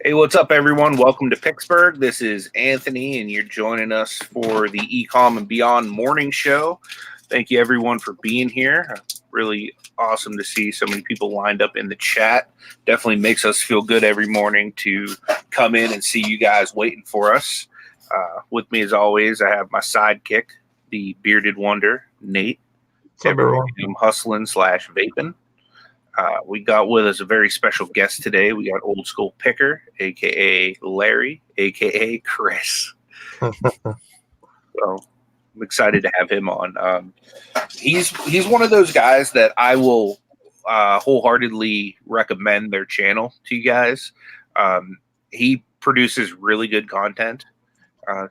Hey, what's up, everyone? Welcome to Picksburgh. This is Anthony, and you're joining us for the ECOM and Beyond morning show. Thank you, everyone, for being here. Really awesome to see so many people lined up in the chat. Definitely makes us feel good every morning to come in and see you guys waiting for us. With me, as always, I have my sidekick, the bearded wonder, Nate. What's up, everyone? Hustlin / Vaping. We got with us a very special guest today. We got Old School Picker, a.k.a. Larry, a.k.a. Chris. So I'm excited to have him on. He's one of those guys that I will wholeheartedly recommend their channel to you guys. He produces really good content.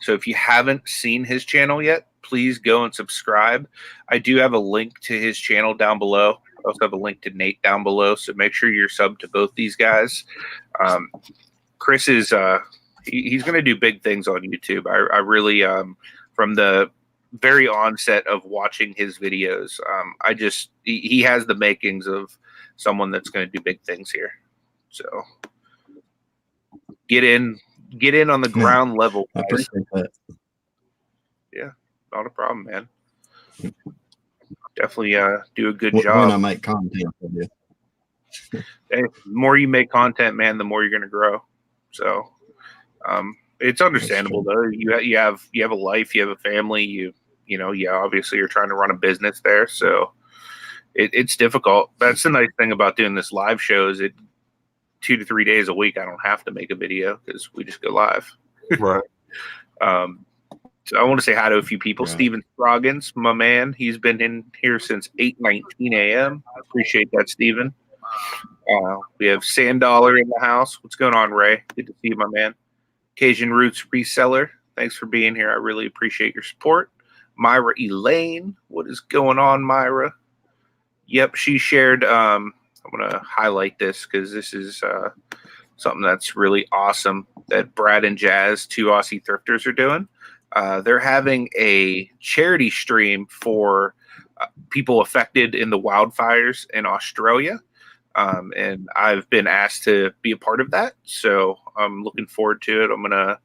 So if you haven't seen his channel yet, please go and subscribe. I do have a link to his channel down below. I also have a link to Nate down below, so make sure you're subbed to both these guys. Chris is he's going to do big things on YouTube. I really, from the very onset of watching his videos, he has the makings of someone that's going to do big things here. So get in on the ground level, guys. I appreciate that. Yeah, not a problem, man. Definitely do a good job. When I make content for you. Hey, the more you make content, man, the more you're going to grow. So it's understandable, though. You have a life, you have a family. You obviously you're trying to run a business there, so it's difficult. That's the nice thing about doing this live show is 2 to 3 days a week. I don't have to make a video because we just go live. Right. So I want to say hi to a few people. Right. Steven Scroggins, my man. He's been in here since 8:19 a.m. I appreciate that, Steven. We have Sandollar in the house. What's going on, Ray? Good to see you, my man. Cajun Roots Reseller. Thanks for being here. I really appreciate your support. Myra Elaine. What is going on, Myra? Yep, she shared. I'm going to highlight this because this is something that's really awesome that Brad and Jazz, 2 Aussie thrifters, are doing. They're having a charity stream for people affected in the wildfires in Australia. And I've been asked to be a part of that. So I'm looking forward to it. I'm going to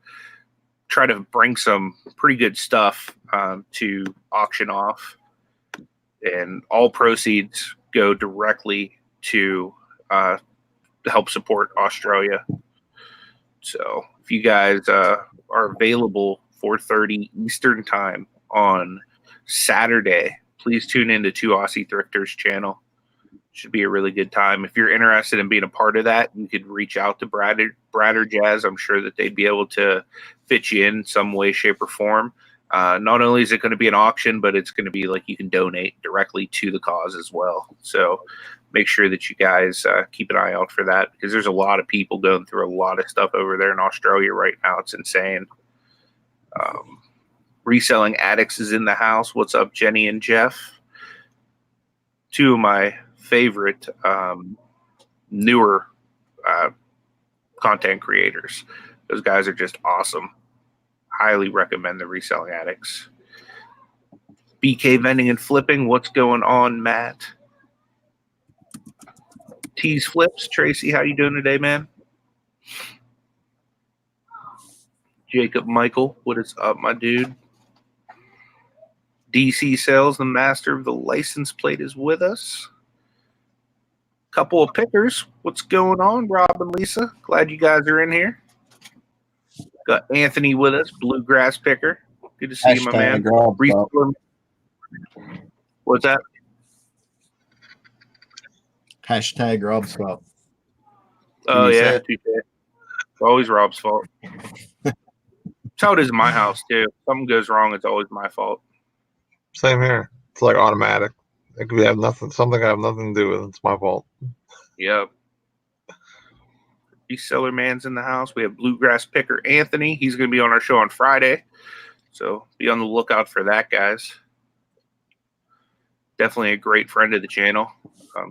try to bring some pretty good stuff to auction off. And all proceeds go directly to help support Australia. So if you guys are available 4:30 Eastern time on Saturday, please tune into 2 Aussie Thrifters channel. Should be a really good time. If you're interested in being a part of that, you could reach out to Brad or Jazz. I'm sure that they'd be able to fit you in some way, shape, or form. Not only is it going to be an auction, but it's going to be like you can donate directly to the cause as well. So make sure that you guys keep an eye out for that because there's a lot of people going through a lot of stuff over there in Australia right now. It's insane. Reselling Addicts is in the house. What's up, Jenny and Jeff? 2 of my favorite newer content creators. Those guys are just awesome. Highly recommend the Reselling Addicts. BK Vending and Flipping. What's going on, Matt? Tease Flips. Tracy, how you doing today, man? Jacob Michael, what is up, my dude? DC Sales, the master of the license plate, is with us. Couple of pickers. What's going on, Rob and Lisa? Glad you guys are in here. Got Anthony with us, Bluegrass Picker. Good to see you, my man. What's that? Hashtag Rob's fault. Oh, yeah. It's always Rob's fault. That's how it is in my house, too. If something goes wrong, it's always my fault. Same here. It's like automatic. It could have nothing. Something I have nothing to do with. It's my fault. Yep. Reseller Man's in the house. We have Bluegrass Picker Anthony. He's going to be on our show on Friday. So be on the lookout for that, guys. Definitely a great friend of the channel.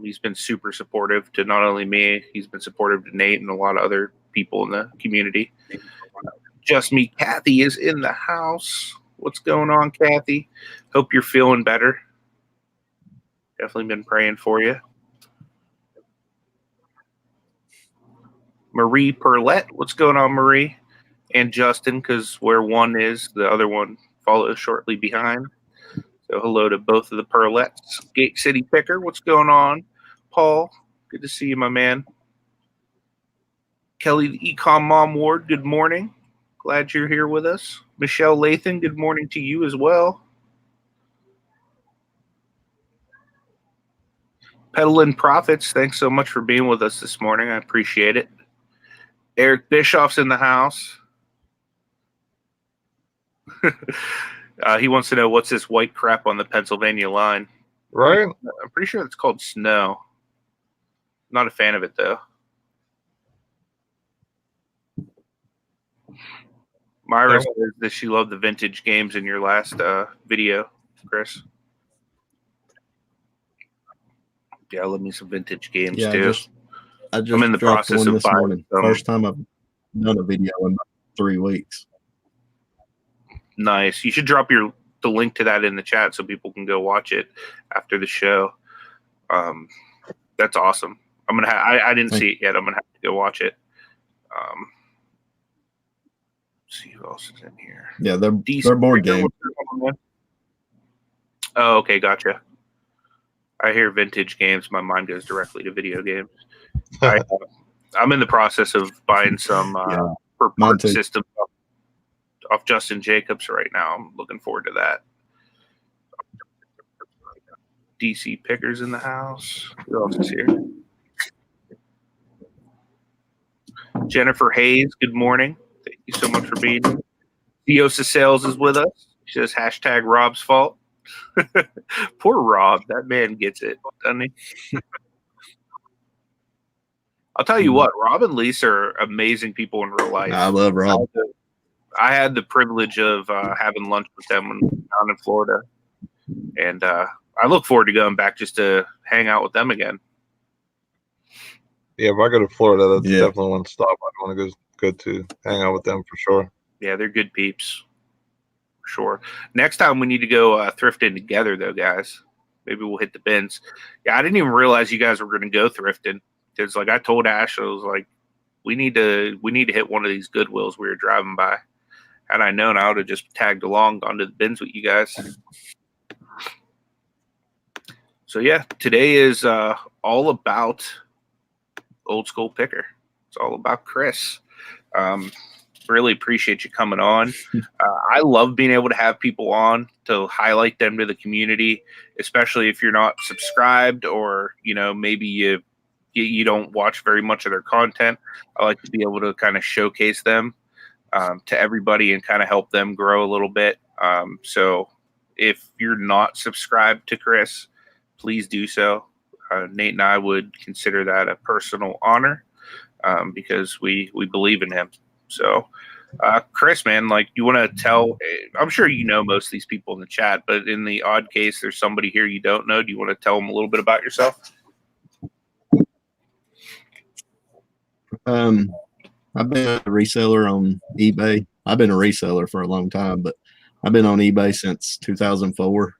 He's been super supportive to not only me, he's been supportive to Nate and a lot of other people in the community. Just Me Kathy is in the house. What's going on, Kathy? Hope you're feeling better. Definitely been praying for you. Marie Perlette. What's going on, Marie? And Justin, because where one is, the other one follows shortly behind. So hello to both of the Perlettes. Gate City Picker, what's going on? Paul, good to see you, my man. Kelly, the ECOM Mom Ward, good morning. Glad you're here with us. Michelle Lathan, good morning to you as well. Peddling Profits, thanks so much for being with us this morning. I appreciate it. Eric Bischoff's in the house. He wants to know what's this white crap on the Pennsylvania line. Right? I'm pretty sure it's called snow. Not a fan of it, though. Myra says that she loved the vintage games in your last video, Chris. Yeah, I love me some vintage games, too. I'm in the process of buying some. First time I've done a video in about 3 weeks. Nice. You should drop the link to that in the chat so people can go watch it after the show. That's awesome. I didn't see it yet. I'm gonna have to go watch it. See who else is in here. Yeah, they're board games. Oh, okay, gotcha. I hear vintage games. My mind goes directly to video games. I'm in the process of buying some per part system off Justin Jacobs right now. I'm looking forward to that. DC Pickers in the house. Who else is here? Jennifer Hayes, good morning. Thank you so much for being here. Theosa Sales is with us. She says hashtag Rob's fault. Poor Rob. That man gets it, doesn't he? I'll tell you what, Rob and Lisa are amazing people in real life. I love Rob. I had the privilege of having lunch with them down in Florida. And I look forward to going back just to hang out with them again. Yeah, if I go to Florida, that's definitely one stop I want to go to hang out with them for sure. Yeah, they're good peeps. For sure. Next time we need to go thrifting together, though, guys. Maybe we'll hit the bins. Yeah, I didn't even realize you guys were going to go thrifting. Because, like, I told Ash, I was like, we need to hit one of these Goodwills we were driving by. Had I known, I would have just tagged along, gone to the bins with you guys. So, yeah, today is all about Old School Picker. It's all about Chris. Really appreciate you coming on. I love being able to have people on to highlight them to the community, especially if you're not subscribed or, maybe you don't watch very much of their content. I like to be able to kind of showcase them to everybody and kind of help them grow a little bit. So if you're not subscribed to Chris, please do so. Nate and I would consider that a personal honor because we believe in him. So, Chris, man, like, you want to tell, I'm sure you know most of these people in the chat, but in the odd case there's somebody here you don't know, do you want to tell them a little bit about yourself? I've been a reseller on eBay. I've been a reseller for a long time, but I've been on eBay since 2004,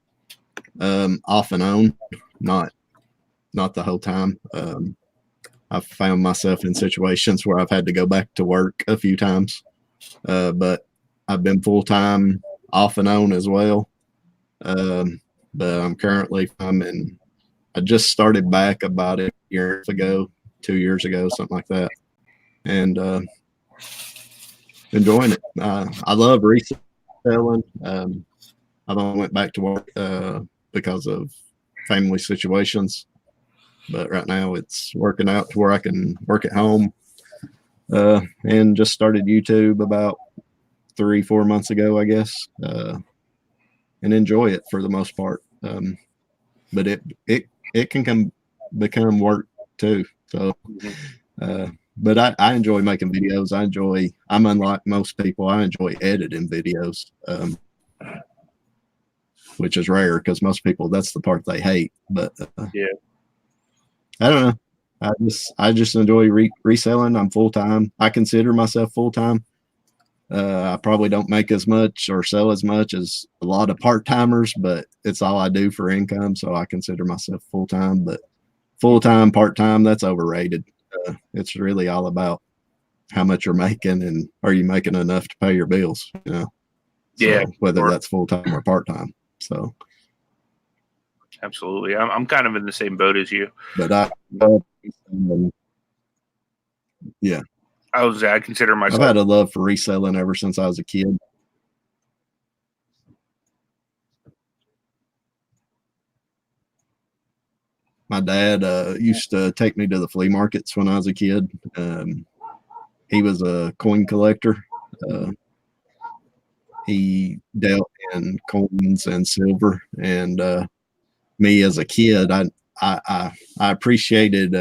off and on, not the whole time. I've found myself in situations where I've had to go back to work a few times, but I've been full-time off and on as well. But I'm currently, I just started back about a year ago, 2 years ago, something like that. And enjoying it. I love reselling. I've only went back to work because of family situations. But right now it's working out to where I can work at home, and just started YouTube about 3-4 months ago, I guess, and enjoy it for the most part. But it can become work too. So, but I enjoy making videos. I'm unlike most people. I enjoy editing videos, which is rare because most people, that's the part they hate. But yeah. I don't know. I just enjoy reselling. I'm full time. I consider myself full time. I probably don't make as much or sell as much as a lot of part timers, but it's all I do for income. So I consider myself full time. But full time, part time, that's overrated. It's really all about how much you're making and are you making enough to pay your bills, you know? Yeah, So whether sure. that's full time or part time. So Absolutely. I'm kind of in the same boat as you. but yeah, I consider I've myself. had a love for reselling ever since I was a kid. My dad used to take me to the flea markets when I was a kid. He was a coin collector. He dealt in coins and silver, and me as a kid, I appreciated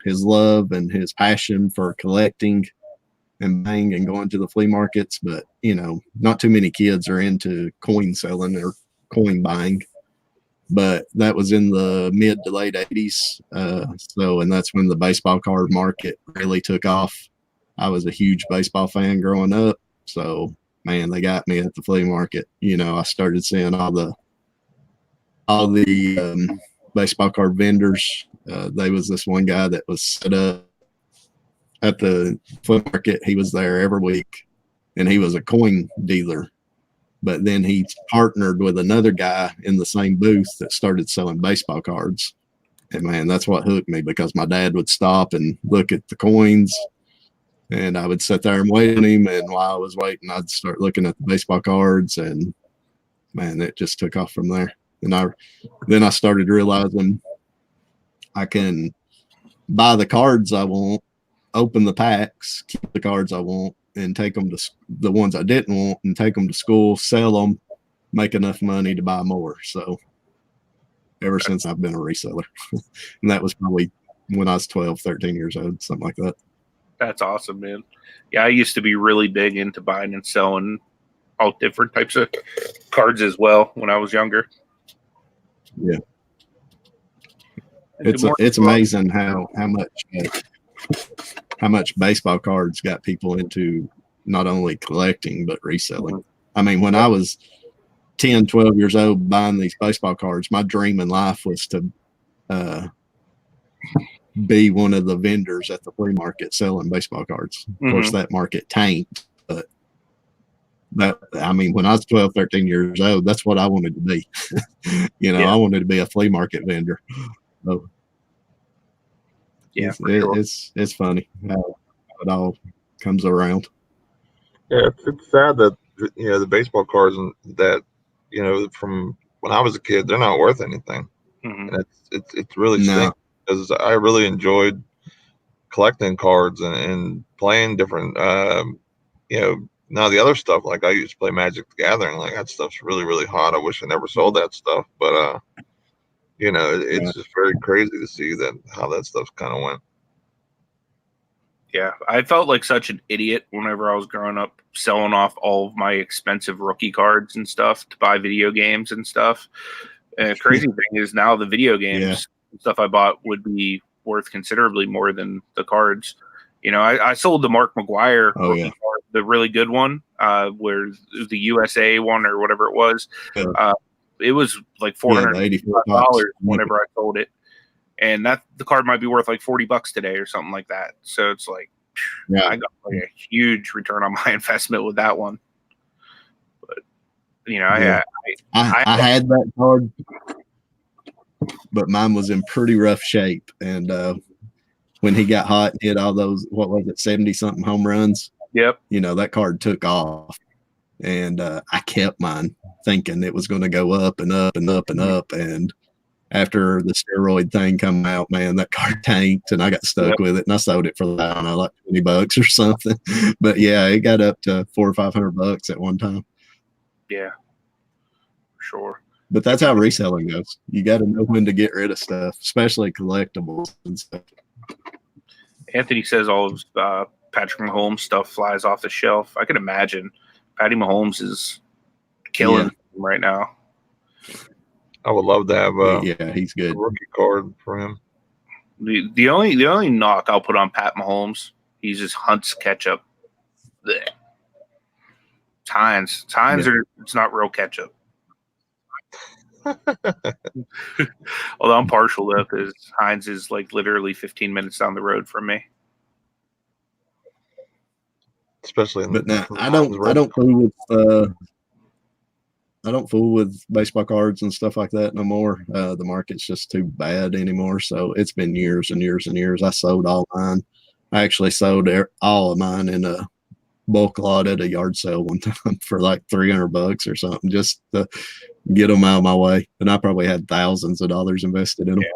his love and his passion for collecting and buying and going to the flea markets. But you know, not too many kids are into coin selling or coin buying. But that was in the mid to late 80s. And that's when the baseball card market really took off. I was a huge baseball fan growing up. So, man, they got me at the flea market. You know, I started seeing all the baseball card vendors. There was this one guy that was set up at the flea market. He was there every week, and he was a coin dealer. But then he partnered with another guy in the same booth that started selling baseball cards. And man, that's what hooked me, because my dad would stop and look at the coins, and I would sit there and wait on him. And while I was waiting, I'd start looking at the baseball cards, and man, it just took off from there. And then I started realizing I can buy the cards I want, open the packs, keep the cards I want, and take them to the ones I didn't want and take them to school, sell them, make enough money to buy more. So ever since I've been a reseller, and that was probably when I was 12, 13 years old, something like that. That's awesome, man. Yeah, I used to be really big into buying and selling all different types of cards as well when I was younger. Yeah. It's amazing how much baseball cards got people into not only collecting but reselling. I mean, when I was 10, 12 years old buying these baseball cards, my dream in life was to be one of the vendors at the flea market selling baseball cards. Of course, that market tanked, but I mean, when I was 12, 13 years old, that's what I wanted to be. You know, I wanted to be a flea market vendor. So it's funny how it all comes around. Yeah, it's sad that the baseball cards and that from when I was a kid, they're not worth anything, and it's really stinks, because I really enjoyed collecting cards and playing different now the other stuff, like I used to play Magic the Gathering, like that stuff's really, really hot. I wish I never sold that stuff, but it's just very crazy to see how that stuff kind of went. Yeah, I felt like such an idiot whenever I was growing up, selling off all of my expensive rookie cards and stuff to buy video games and stuff. And the crazy thing is now the video games stuff I bought would be worth considerably more than the cards. You know, I sold the Mark McGuire rookie card, the really good one, where the USA one or whatever it was. It was like $485 whenever I sold it. And the card might be worth like $40 today or something like that. So it's like, I got like a huge return on my investment with that one. But I had that card, but mine was in pretty rough shape. And when he got hot and hit all those, 70 something home runs. Yep. That card took off, and I kept mine thinking it was going to go up and up and up and up. And after the steroid thing come out, man, that card tanked, and I got stuck with it, and I sold it for like $20 or something. But yeah, it got up to $400 or $500 at one time. Yeah, sure. But that's how reselling goes. You got to know when to get rid of stuff, especially collectibles and stuff. Anthony says all of Patrick Mahomes stuff flies off the shelf. I can imagine Patty Mahomes is killing him right now. I would love to have he's good. A rookie card for him. The only knock I'll put on Pat Mahomes, he just hunts ketchup. Blech. Heinz it's not real ketchup. Although I'm partial though, because Heinz is like literally 15 minutes down the road from me. especially in But the now I don't fool with baseball cards and stuff like that no more. The market's just too bad anymore. So it's been years and years and years. I sold all mine. I actually sold all of mine in a bulk lot at a yard sale one time for like $300 or something, just to get them out of my way. And I probably had thousands of dollars invested in them. Yeah.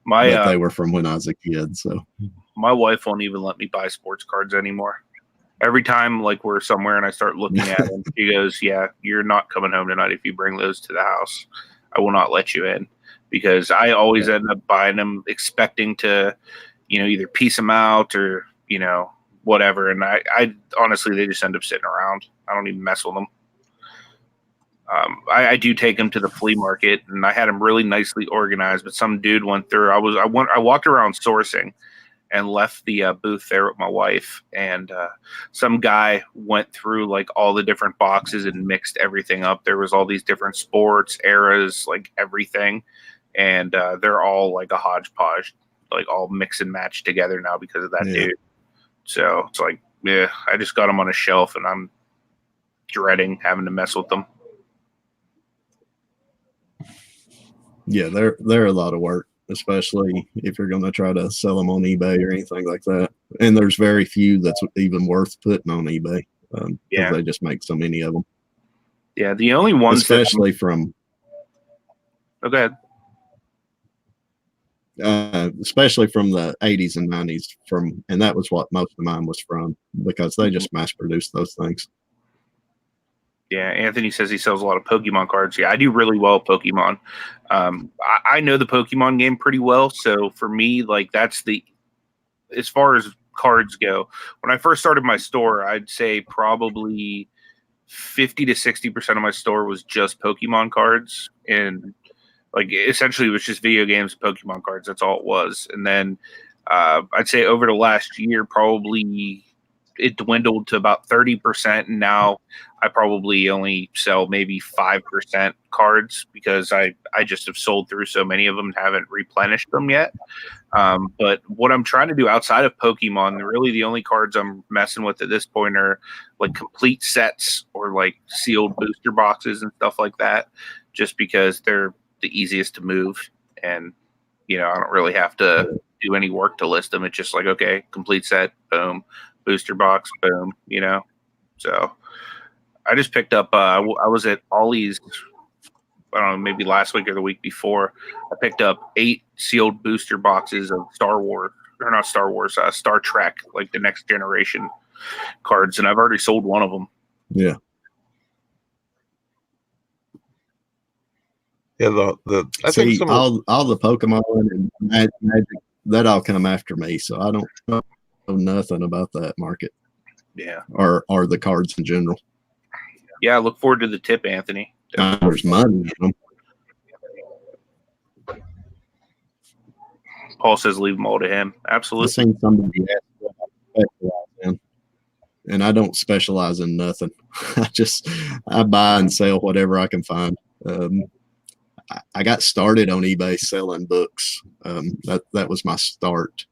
But they were from when I was a kid. So my wife won't even let me buy sports cards anymore. Every time like we're somewhere and I start looking at them, she goes, "Yeah, you're not coming home tonight if you bring those to the house. I will not let you in," because I always end up buying them expecting to, either piece them out or, whatever. And I honestly, they just end up sitting around. I don't even mess with them. I do take them to the flea market, and I had them really nicely organized. But some dude went through. I walked around sourcing, and left the booth there with my wife. And some guy went through like all the different boxes and mixed everything up. There was all these different sports eras, like everything, and they're all like a hodgepodge, like all mix and match together now because of that dude. So it's like, yeah, I just got them on a shelf, and I'm dreading having to mess with them. Yeah, they're a lot of work, especially if you're going to try to sell them on eBay or anything like that. And there's very few that's even worth putting on eBay because they just make so many of them. Yeah, the only ones, especially from. Oh, go ahead. Especially from the 80s and 90s, and that was what most of mine was from, because they just mass produced those things. Yeah, Anthony says he sells a lot of Pokemon cards. Yeah, I do really well at Pokemon. I know the Pokemon game pretty well, so for me, like that's as far as cards go. When I first started my store, I'd say probably 50 to 60% of my store was just Pokemon cards, and like essentially it was just video games and Pokemon cards. That's all it was. And then I'd say over the last year, probably it dwindled to about 30%, and now I probably only sell maybe 5% cards because I just have sold through so many of them and haven't replenished them yet. But what I'm trying to do outside of Pokemon, really the only cards I'm messing with at this point are like complete sets or like sealed booster boxes and stuff like that, just because they're the easiest to move, and I don't really have to do any work to list them. It's just like, okay, complete set, boom. Booster box, boom, So I just picked up, I was at Ollie's, I don't know, maybe last week or the week before. I picked up 8 sealed booster boxes of Star Trek, like the Next Generation cards, and I've already sold one of them. Yeah. Yeah, I think some all the Pokemon and Magic, that all come after me, so I don't know nothing about that market. Yeah. Or the cards in general. Yeah, I look forward to the tip, Anthony. There's money in them. Paul says leave them all to him. Absolutely. I've seen somebody ask what I specialize in, and I don't specialize in nothing. I buy and sell whatever I can find. I got started on eBay selling books. That was my start.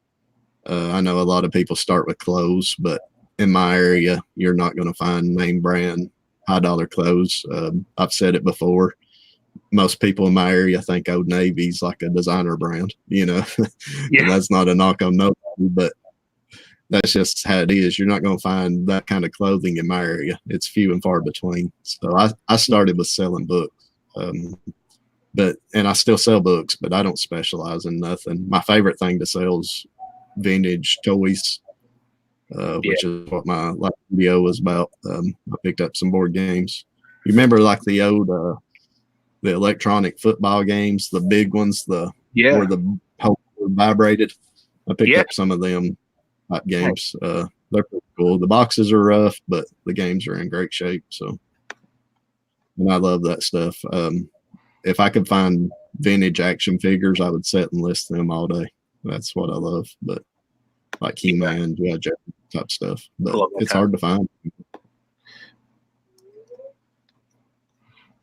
I know a lot of people start with clothes, but in my area, you're not going to find name brand, high dollar clothes. I've said it before. Most people in my area think Old Navy's like a designer brand, And that's not a knock on nobody, but that's just how it is. You're not going to find that kind of clothing in my area. It's few and far between. So I started with selling books. And I still sell books, but I don't specialize in nothing. My favorite thing to sell is vintage toys, which is what my last video was about. I picked up some board games. You remember like the old the electronic football games, the big ones, where the whole vibrated. I picked up some of them type games. They're pretty cool. The boxes are rough, but the games are in great shape. So, and I love that stuff. If I could find vintage action figures, I would sit and list them all day. That's what I love. But like He-Man, Joe type stuff. But it's hard to find.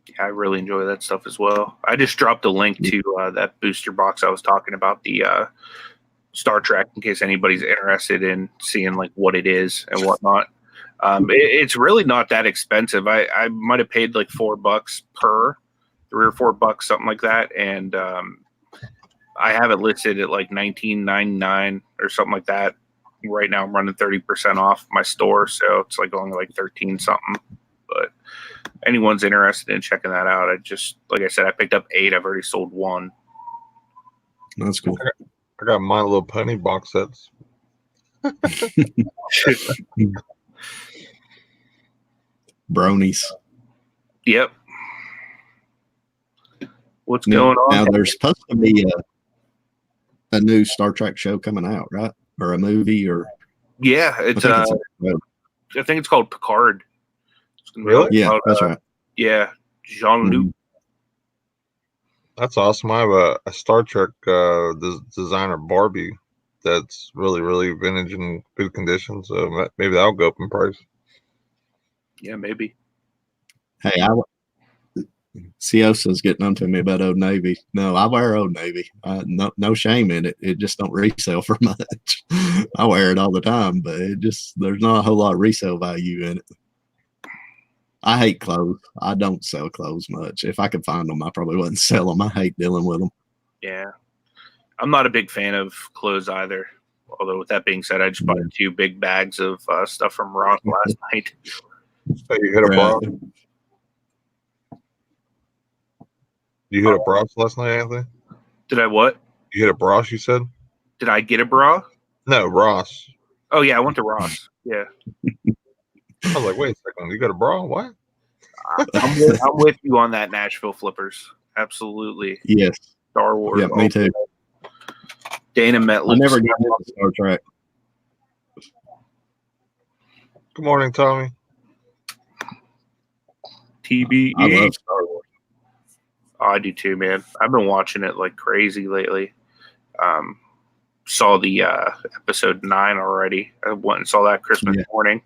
Yeah, I really enjoy that stuff as well. I just dropped a link to that booster box I was talking about, the Star Trek in case anybody's interested in seeing like what it is and whatnot. It's really not that expensive. I might have paid like $4 per, $3 or $4, something like that, and I have it listed at like $19.99 or something like that. Right now, I'm running 30% off my store, so it's like only like 13 something. But anyone's interested in checking that out, like I said, I picked up 8. I've already sold 1. That's cool. I got My Little Pony box sets. Bronies. Yep. What's going on? Now there's supposed to be a new Star Trek show coming out, right? Or a movie, or yeah, I think it's called Picard. Really? Yeah, that's right. Yeah, Jean-Luc. That's awesome. I have a Star Trek designer Barbie that's really, really vintage and good condition. So maybe that'll go up in price. Yeah, maybe. Hey, Ciosa's getting onto me about Old Navy. No, I wear Old Navy. No shame in it. It just don't resell for much. I wear it all the time, but there's not a whole lot of resale value in it. I hate clothes. I don't sell clothes much. If I could find them, I probably wouldn't sell them. I hate dealing with them. Yeah, I'm not a big fan of clothes either. Although with that being said, I just bought 2 big bags of stuff from Ross last night. So you hit a bra? You hit a bra last night, Anthony? Did I what? You hit a bra, you said? Did I get a bra? No, Ross. Oh, yeah, I went to Ross. Yeah. I was like, wait a second. You got a bra? What? I'm with you on that, Nashville Flippers. Absolutely. Yes. Star Wars. Yeah, me too. Dana met Luke. I never got into Star Trek. Good morning, Tommy. TBE. I love Star Wars. Oh, I do too, man. I've been watching it like crazy lately. Saw the episode 9 already. I went and saw that Christmas morning.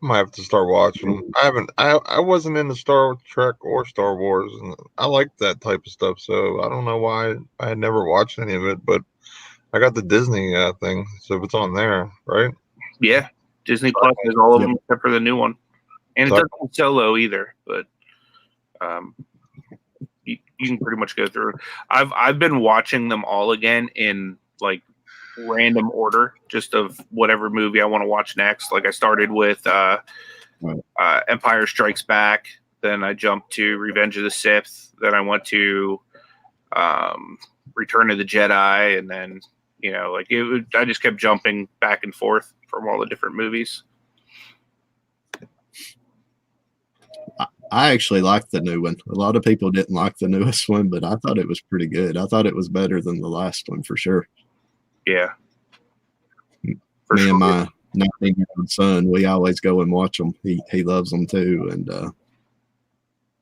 I might have to start watching. I wasn't into Star Trek or Star Wars, and I like that type of stuff. So I don't know why I had never watched any of it, but I got the Disney thing, so if it's on there, right? Yeah, Disney Plus has all of them except for the new one, and it doesn't solo either. But you can pretty much go through. I've been watching them all again in like random order, just of whatever movie I want to watch next. Like I started with Empire Strikes Back, then I jumped to Revenge of the Sith, then I went to Return of the Jedi, and then I just kept jumping back and forth from all the different movies. I actually liked the new one. A lot of people didn't like the newest one, but I thought it was pretty good. I thought it was better than the last one for sure. Yeah. Me and my 19-year-old son, we always go and watch them. He loves them too, and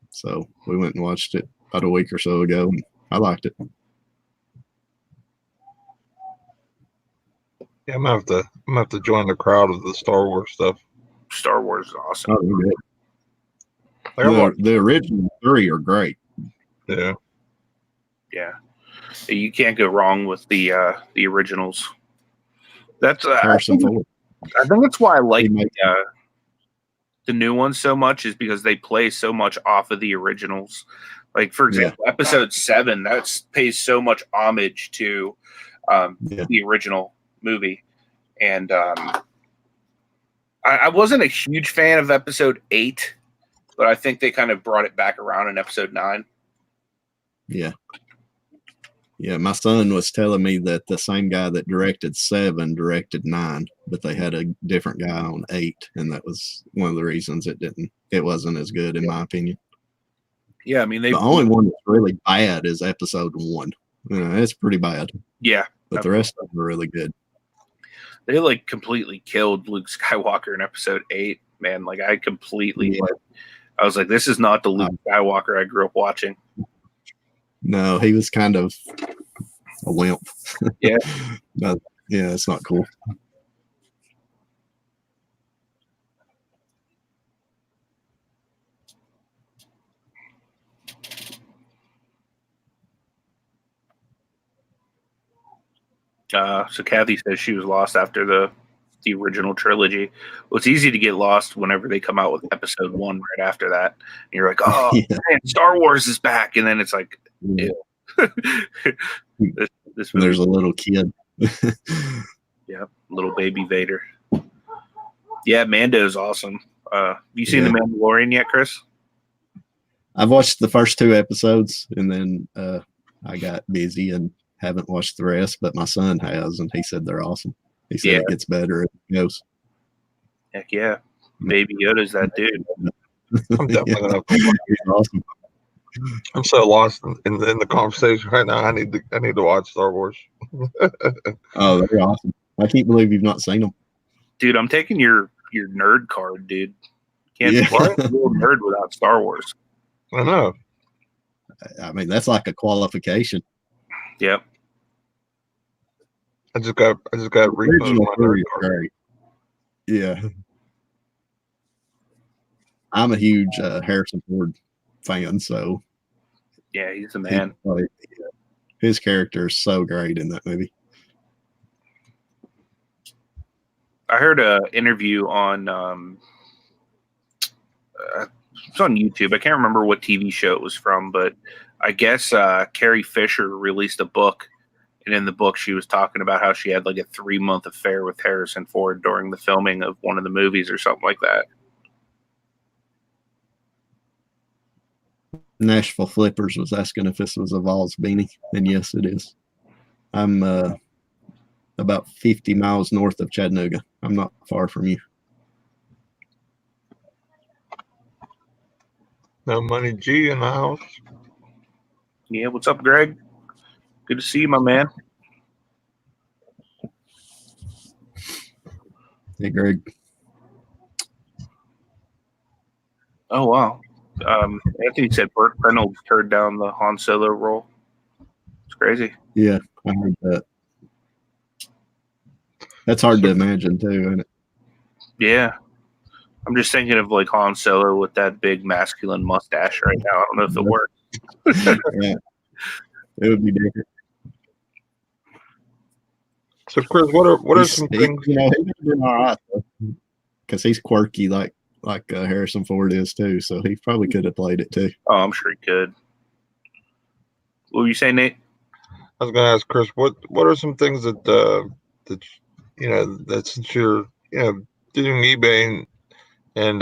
so we went and watched it about a week or so ago, and I liked it. Yeah, I'm gonna have to join the crowd of the Star Wars stuff. Star Wars is awesome. Oh, the original 3 are great. Yeah. Yeah. You can't go wrong with the originals. That's I think that's why I like the new ones so much, is because they play so much off of the originals. Like for example, episode 7 that pays so much homage to the original movie, and I wasn't a huge fan of episode 8, but I think they kind of brought it back around in episode 9. Yeah. Yeah, my son was telling me that the same guy that directed 7 directed 9, but they had a different guy on 8, and that was one of the reasons it wasn't as good in my opinion. Yeah, I mean the only one that's really bad is episode 1. It's pretty bad. Yeah, but the rest of them are really good. They like completely killed Luke Skywalker in episode 8, man. Like I completely I was like, this is not the Luke Skywalker I grew up watching. No, he was kind of a wimp. Yeah. Yeah, it's not cool. So Kathy says she was lost after the original trilogy. Well, it's easy to get lost whenever they come out with episode 1 right after that. And you're like, oh, man, Star Wars is back. And then it's like, ew. this There's a little kid. Yeah, little baby Vader. Yeah, Mando's awesome. Have you seen The Mandalorian yet, Chris? I've watched the first 2 episodes, and then I got busy and haven't watched the rest, but my son has, and he said they're awesome. He said it gets better as it goes. Heck yeah. Baby Yoda's that dude. I'm definitely gonna have to watch. He's awesome. I'm so lost in the conversation right now. I need to watch Star Wars. Oh, they're awesome. I can't believe you've not seen them. Dude, I'm taking your nerd card, dude. Can't be a real nerd without Star Wars. I know. I mean, that's like a qualification. Yep. I just got Original theory is great. Yeah. I'm a huge Harrison Ford fan, so yeah, he's the man. His character is so great in that movie. I heard an interview on it's on YouTube. I can't remember what TV show it was from, but I guess Carrie Fisher released a book, and in the book she was talking about how she had like a 3-month affair with Harrison Ford during the filming of one of the movies or something like that. Nashville Flippers was asking if this was a Vols beanie, and yes, it is. I'm about 50 miles north of Chattanooga. I'm not far from you. No Money G in the house. Yeah, what's up, Greg? Good to see you, my man. Hey, Greg. Oh, wow. Anthony said Burt Reynolds turned down the Han Solo role. It's crazy. Yeah, I heard that. That's hard to imagine, too, isn't it? Yeah. I'm just thinking of like Han Solo with that big masculine mustache right now. I don't know if it works. Yeah. It would be different. So, Chris, what are some things? You know, he's been all right, because he's quirky like Harrison Ford is too. So he probably could have played it too. Oh, I'm sure he could. What were you saying, Nate? I was going to ask Chris, what are some things that that since you're doing eBay and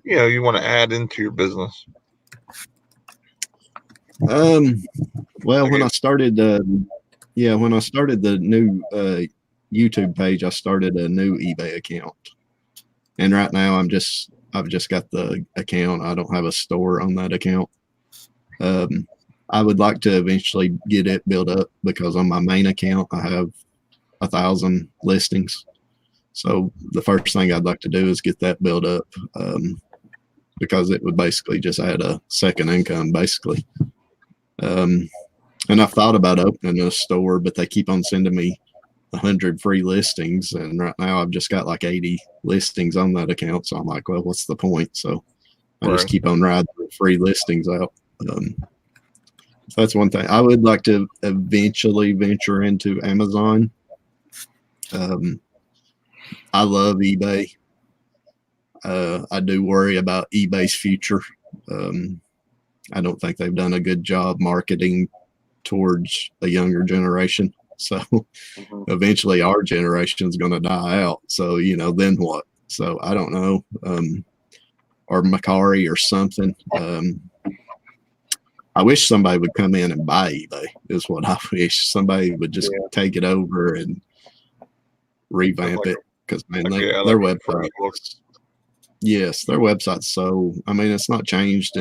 you want to add into your business? Well, when I started the new YouTube page, I started a new eBay account, and right now I've just got the account. I don't have a store on that account. I would like to eventually get it built up, because on my main account I have 1,000 listings. So the first thing I'd like to do is get that built up, because it would basically just add a second income, basically. And I've thought about opening a store, but they keep on sending me 100 free listings, and right now I've just got like 80 listings on that account. So I'm like, well, what's the point? So I just keep on riding the free listings out. So that's one thing. I would like to eventually venture into Amazon. I love eBay. I do worry about eBay's future. I don't think they've done a good job marketing towards a younger generation. So eventually our generation is going to die out. So, then what? So I don't know. Or Mercari or something. I wish somebody would come in and buy eBay is what I wish. Somebody would just take it over and revamp it. Because, man, their website, their website's so, I mean, it's not changed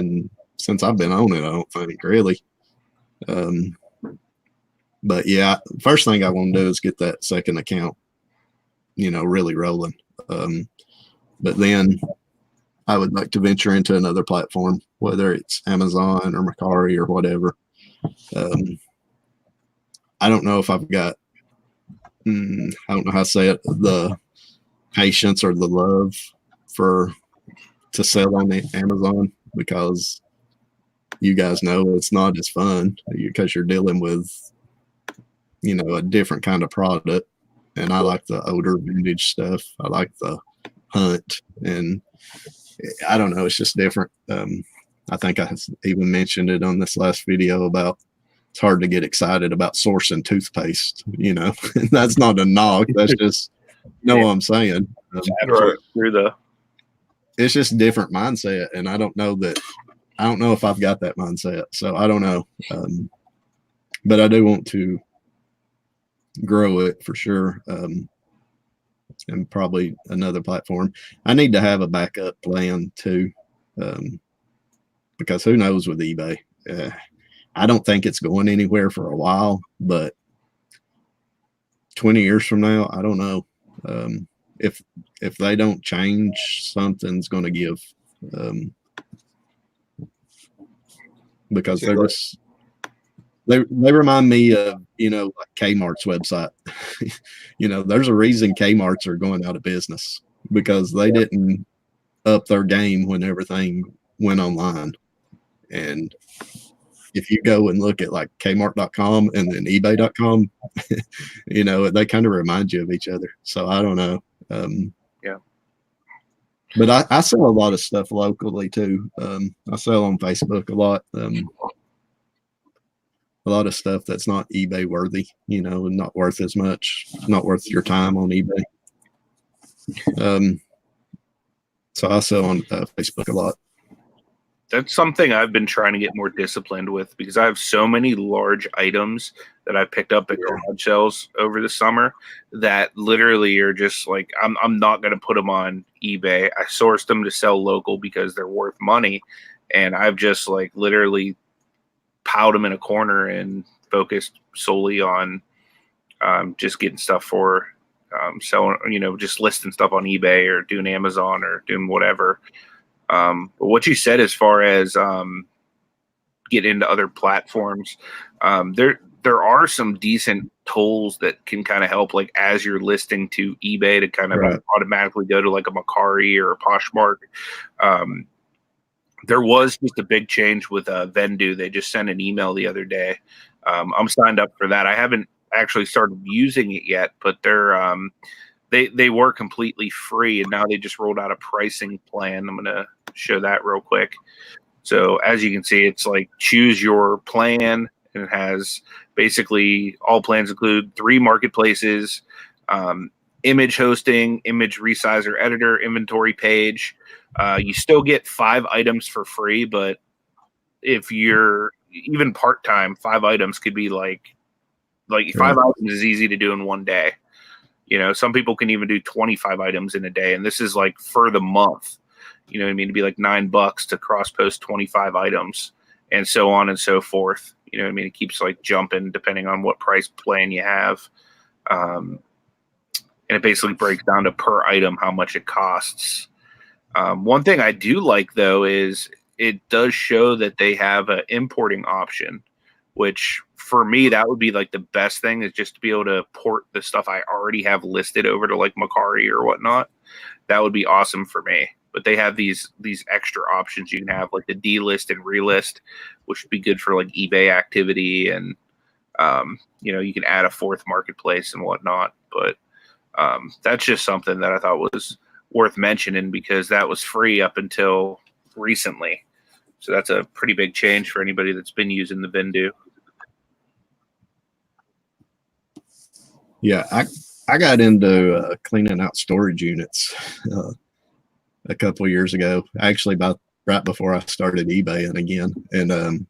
since I've been on it, I don't think, really. But yeah, first thing I want to do is get that second account, really rolling. But then I would like to venture into another platform, whether it's Amazon or Mercari or whatever. I don't know if I've got, I don't know how to say it, the patience or the love to sell on Amazon, because you guys know it's not as fun, because you're dealing with a different kind of product. And I like the older vintage stuff. I like the hunt, and I don't know, it's just different. I think I even mentioned it on this last video about it's hard to get excited about sourcing toothpaste, That's not a knock. That's just, what I'm saying. Through the It's just a different mindset, and I don't know if I've got that mindset, so I don't know. But I do want to grow it for sure, and probably another platform. I need to have a backup plan too, because who knows with eBay. I don't think it's going anywhere for a while, but 20 years from now, I don't know. If they don't change, something's going to give, because they're just they remind me of like Kmart's website. There's a reason Kmart's are going out of business, because they didn't up their game when everything went online. And if you go and look at like Kmart.com and then eBay.com, they kind of remind you of each other. So I don't know. Yeah. But I sell a lot of stuff locally too. I sell on Facebook a lot. A lot of stuff that's not eBay worthy, and not worth as much, not worth your time on eBay. So I sell on Facebook a lot. That's something I've been trying to get more disciplined with, because I have so many large items that I picked up at garage sales over the summer that literally are just like, I'm not going to put them on eBay. I sourced them to sell local because they're worth money. And I've just like literally piled them in a corner and focused solely on just getting stuff for selling, just listing stuff on eBay or doing Amazon or doing whatever. But what you said as far as get into other platforms, there are some decent tools that can kind of help, like as you're listing to eBay, to kind of automatically go to like a Mercari or a Poshmark. There was just a big change with Vendoo. They just sent an email the other day. I'm signed up for that. I haven't actually started using it yet, but they were completely free, and now they just rolled out a pricing plan. I'm going to show that real quick. So as you can see, it's like choose your plan, and it has basically all plans include 3 marketplaces, image hosting, image resizer editor, inventory page. You still get 5 items for free, but if you're even part-time, 5 items could be like 5 items is easy to do in one day. Some people can even do 25 items in a day, and this is like for the month. You know what I mean? It'd be like $9 to cross-post 25 items, and so on and so forth. You know what I mean? It keeps like jumping depending on what price plan you have. And it basically breaks down to per item how much it costs. One thing I do like, though, is it does show that they have an importing option, which for me, that would be like the best thing, is just to be able to port the stuff I already have listed over to like Mercari or whatnot. That would be awesome for me. But they have these extra options you can have, like the delist and relist, which would be good for like eBay activity, and you can add a 4th marketplace and whatnot. But that's just something that I thought was worth mentioning, because that was free up until recently. So that's a pretty big change for anybody that's been using the Vendoo. Yeah, I got into cleaning out storage units a couple of years ago, actually about right before I started eBaying again. And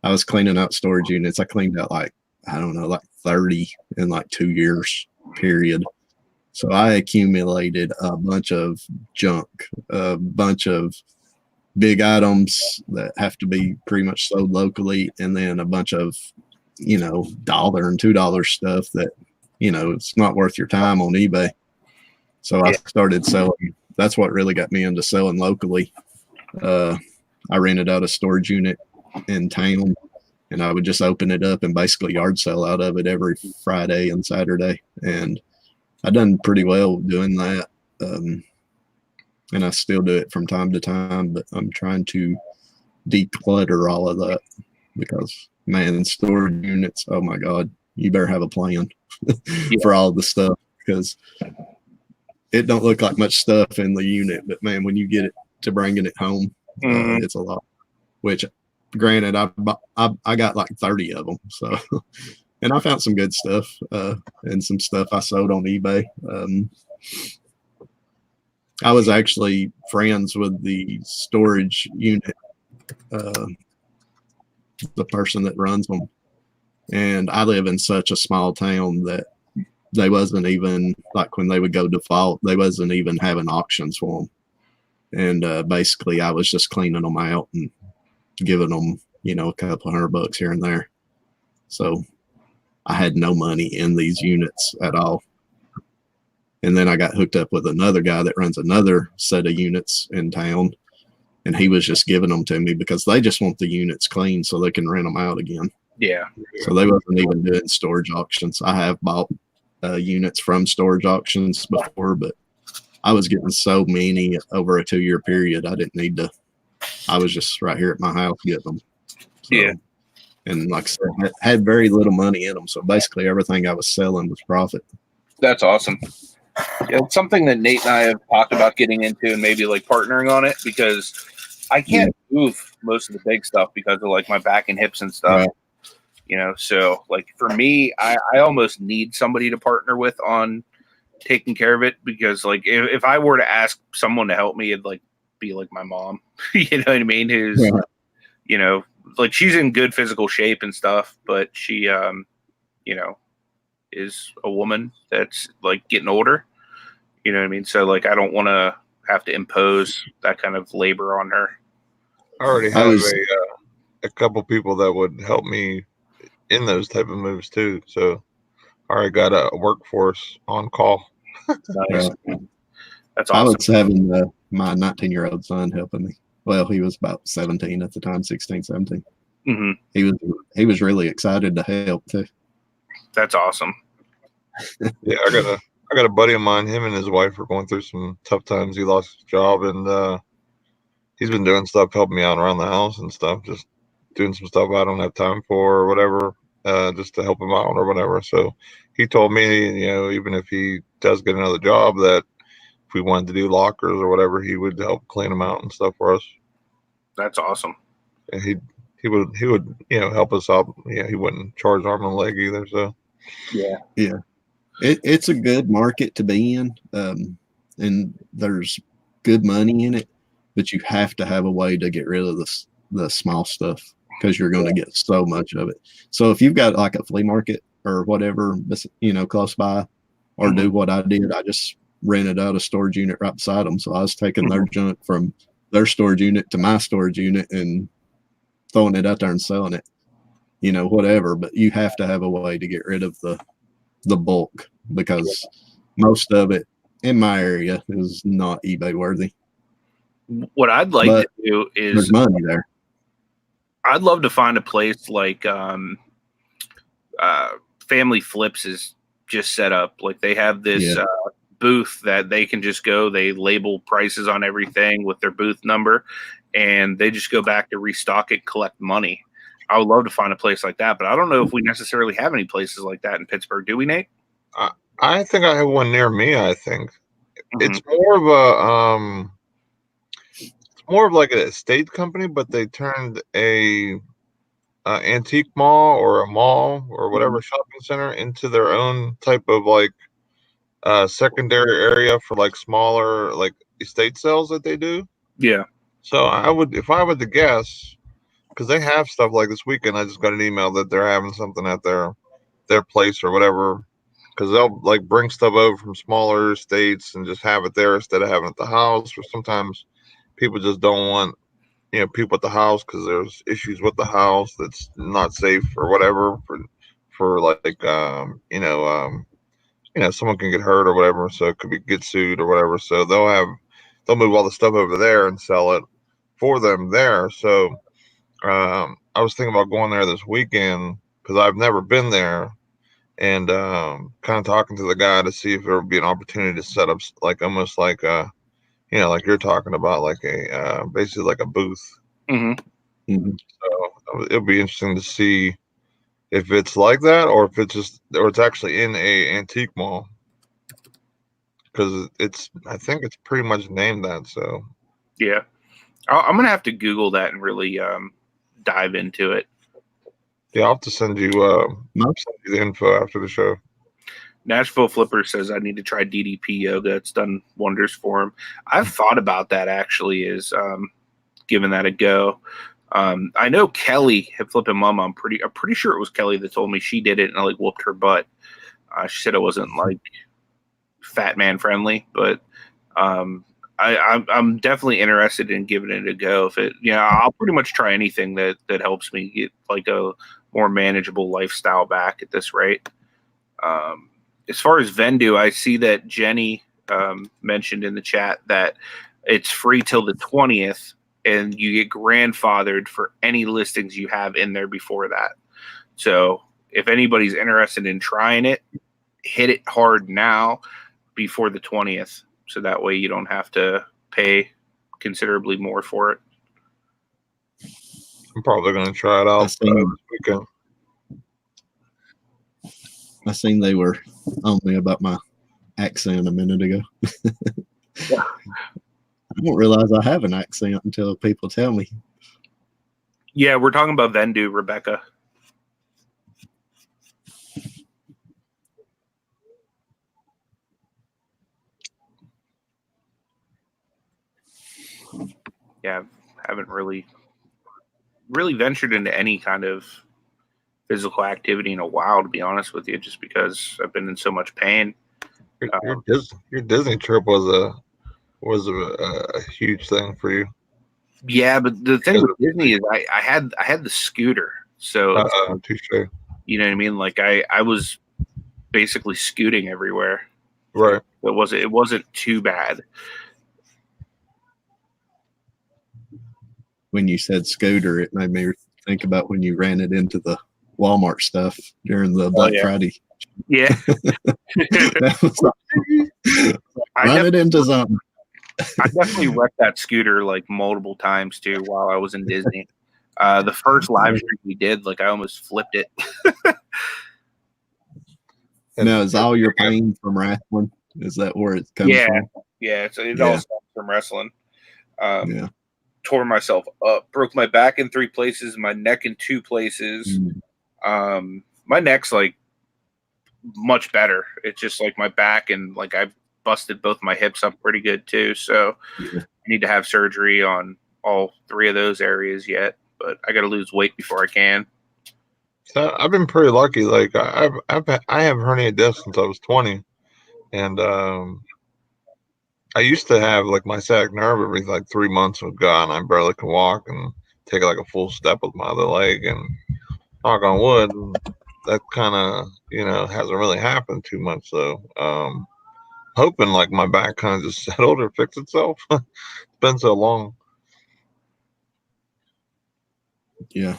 I was cleaning out storage units. I cleaned out like 30 in like 2 years period. So I accumulated a bunch of junk, a bunch of big items that have to be pretty much sold locally, and then a bunch of, $1 and $2 stuff that, it's not worth your time on eBay. So I started selling. That's what really got me into selling locally. I rented out a storage unit in town, and I would just open it up and basically yard sell out of it every Friday and Saturday. And I done pretty well doing that. And I still do it from time to time, but I'm trying to declutter all of that, because man, storage units, oh my God, you better have a plan for all the stuff, because it don't look like much stuff in the unit, but man, when you get it to bringing it home, it's a lot. Which, granted, I got like 30 of them, so and I found some good stuff and some stuff I sold on eBay. I was actually friends with the storage unit, the person that runs them, and I live in such a small town that they wasn't even, like, when they would go default, they wasn't even having auctions for them. And basically I was just cleaning them out and giving them, you know, a couple $100 here and there. So I had no money in these units at all. And then I got hooked up with another guy that runs another set of units in town, and he was just giving them to me because they just want the units clean so they can rent them out again. Yeah. So they wasn't even doing storage auctions. I have bought units from storage auctions before, but I was getting so many over a 2-year period. I didn't need to. I was just right here at my house getting them. So, yeah. And like I said, I had very little money in them. So basically everything I was selling was profit. That's awesome. Yeah, it's something that Nate and I have talked about getting into, and maybe like partnering on it, because I can't move most of the big stuff because of like my back and hips and stuff. Right. You know, so like for me, I almost need somebody to partner with on taking care of it, because like if I were to ask someone to help me, it'd like be like my mom. You know what I mean? Who's you know, like she's in good physical shape and stuff, but she you know, is a woman that's like getting older. You know what I mean? So like I don't want to have to impose that kind of labor on her. I already have a couple people that would help me in those type of moves too. So I already got a workforce on call. Nice. That's awesome. I was having my 19-year-old son helping me. Well, he was about 17 at the time, 16, 17. Mm-hmm. He was really excited to help too. That's awesome. Yeah, I got a buddy of mine. Him and his wife are going through some tough times. He lost his job, and he's been doing stuff, helping me out around the house and stuff, just doing some stuff I don't have time for or whatever, just to help him out or whatever. So he told me, you know, even if he does get another job, that if we wanted to do lockers or whatever, he would help clean them out and stuff for us. That's awesome. And he would, you know, help us out. Yeah, he wouldn't charge arm and leg either. So yeah. It's a good market to be in, and there's good money in it, but you have to have a way to get rid of the small stuff, because you're going to get so much of it. So if you've got like a flea market or whatever, you know, close by, or do what I did, I just rented out a storage unit right beside them. So I was taking their junk from their storage unit to my storage unit and throwing it out there and selling it, you know, whatever. But you have to have a way to get rid of the bulk, because most of it in my area is not eBay worthy. What I'd like to do is, there's money there. I'd love to find a place like Family Flips is just set up. Like they have this booth that they can just go, they label prices on everything with their booth number, and they just go back to restock it, collect money. I would love to find a place like that, but I don't know if we necessarily have any places like that in Pittsburgh. Do we, Nate? I think I have one near me. I think it's more of like an estate company, but they turned a antique mall or a mall or whatever shopping center into their own type of like secondary area for like smaller like estate sales that they do. Yeah. So I would, if I were to guess, because they have stuff like this weekend, I just got an email that they're having something at their place or whatever, because they'll like bring stuff over from smaller estates and just have it there instead of having it at the house. Or sometimes people just don't want, you know, people at the house because there's issues with the house that's not safe or whatever for like someone can get hurt or whatever, so it could get sued or whatever. So they'll move all the stuff over there and sell it for them there. So I was thinking about going there this weekend because I've never been there, and kind of talking to the guy to see if there would be an opportunity to set up like almost like like you're talking about, like a basically like a booth. Mm-hmm. So it'll be interesting to see if it's like that, or if it's just, or it's actually in a antique mall, because I think it's pretty much named that. So yeah, I'm gonna have to Google that and really dive into it. yeah, I'll have to send you the info after the show. Nashville Flipper says I need to try DDP yoga. It's done wonders for him. I've thought about that actually, is giving that a go. I know Kelly had Flippin' Mama. I'm pretty sure it was Kelly that told me she did it and I like whooped her butt. She said it wasn't like fat man friendly, but I'm definitely interested in giving it a go. If it, I'll pretty much try anything that helps me get like a more manageable lifestyle back at this rate. As far as Vendu, I see that Jenny mentioned in the chat that it's free till the 20th, and you get grandfathered for any listings you have in there before that. So if anybody's interested in trying it, hit it hard now before the 20th. So that way you don't have to pay considerably more for it. I'm probably going to try it out this weekend. I seen they were on me about my accent a minute ago. Yeah. I don't realize I have an accent until people tell me. Yeah, we're talking about Vendu, Rebecca. Yeah, haven't really ventured into any kind of physical activity in a while, to be honest with you, just because I've been in so much pain. Your Disney trip was a huge thing for you. Yeah, but the thing with Disney is I had the scooter, so touche. You know what I mean? Like I was basically scooting everywhere. Right. It wasn't too bad. When you said scooter, it made me think about when you ran it into the Walmart stuff during the Black Friday. Yeah. Run it into something. I definitely wrecked that scooter like multiple times too while I was in Disney. The first live stream we did, like I almost flipped it. Now, is all your pain from wrestling? Is that where it comes from? Yeah, it all stems from wrestling. Tore myself up, broke my back in 3 places, my neck in 2 places. My neck's like much better. It's just like my back, and like I've busted both my hips up pretty good too. So I need to have surgery on all 3 of those areas yet, but I got to lose weight before I can. So I've been pretty lucky. Like I have herniated discs since I was 20, and I used to have like my sciatic nerve every like 3 months would go, and I barely can walk and take like a full step with my other leg. And knock on wood, that kind of hasn't really happened too much. So hoping like my back kind of just settled or fixed itself. It's been so long. Yeah.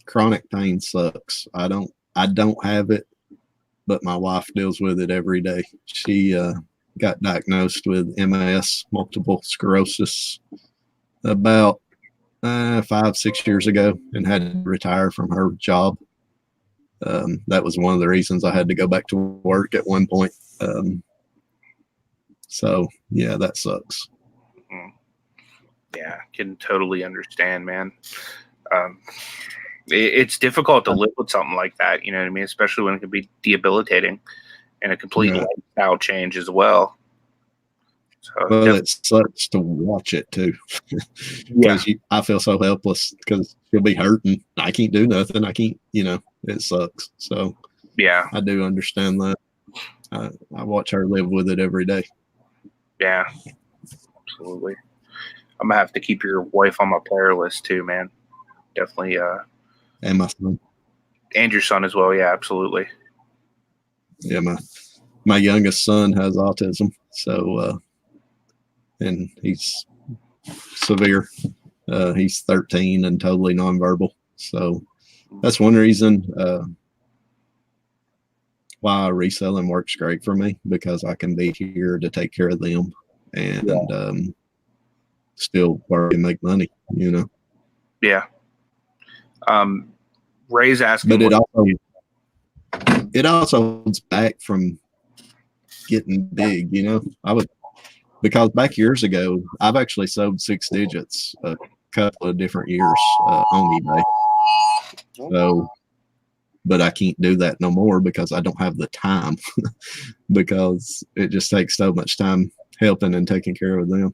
Chronic pain sucks. I don't have it, but my wife deals with it every day. She got diagnosed with MS, multiple sclerosis, about 5-6 years ago, and had to retire from her job. That was one of the reasons I had to go back to work at one point. So yeah, that sucks. Yeah, can totally understand, man. It's difficult to live with something like that, you know what I mean? Especially when it can be debilitating and a complete lifestyle change as well. So well, it sucks to watch it too. Because I feel so helpless because she'll be hurting. I can't do nothing. I can't, it sucks. So yeah, I do understand that. I watch her live with it every day. Yeah, absolutely. I'm gonna have to keep your wife on my prayer list too, man. Definitely. And my son. And your son as well. Yeah, absolutely. Yeah, my youngest son has autism, so and he's severe. He's 13 and totally nonverbal. So that's one reason why reselling works great for me, because I can be here to take care of them and still work and make money, Yeah. Ray's asking, but it also holds back from getting big. Because back years ago, I've actually sold 6 digits a couple of different years on eBay. So, but I can't do that no more because I don't have the time because it just takes so much time helping and taking care of them.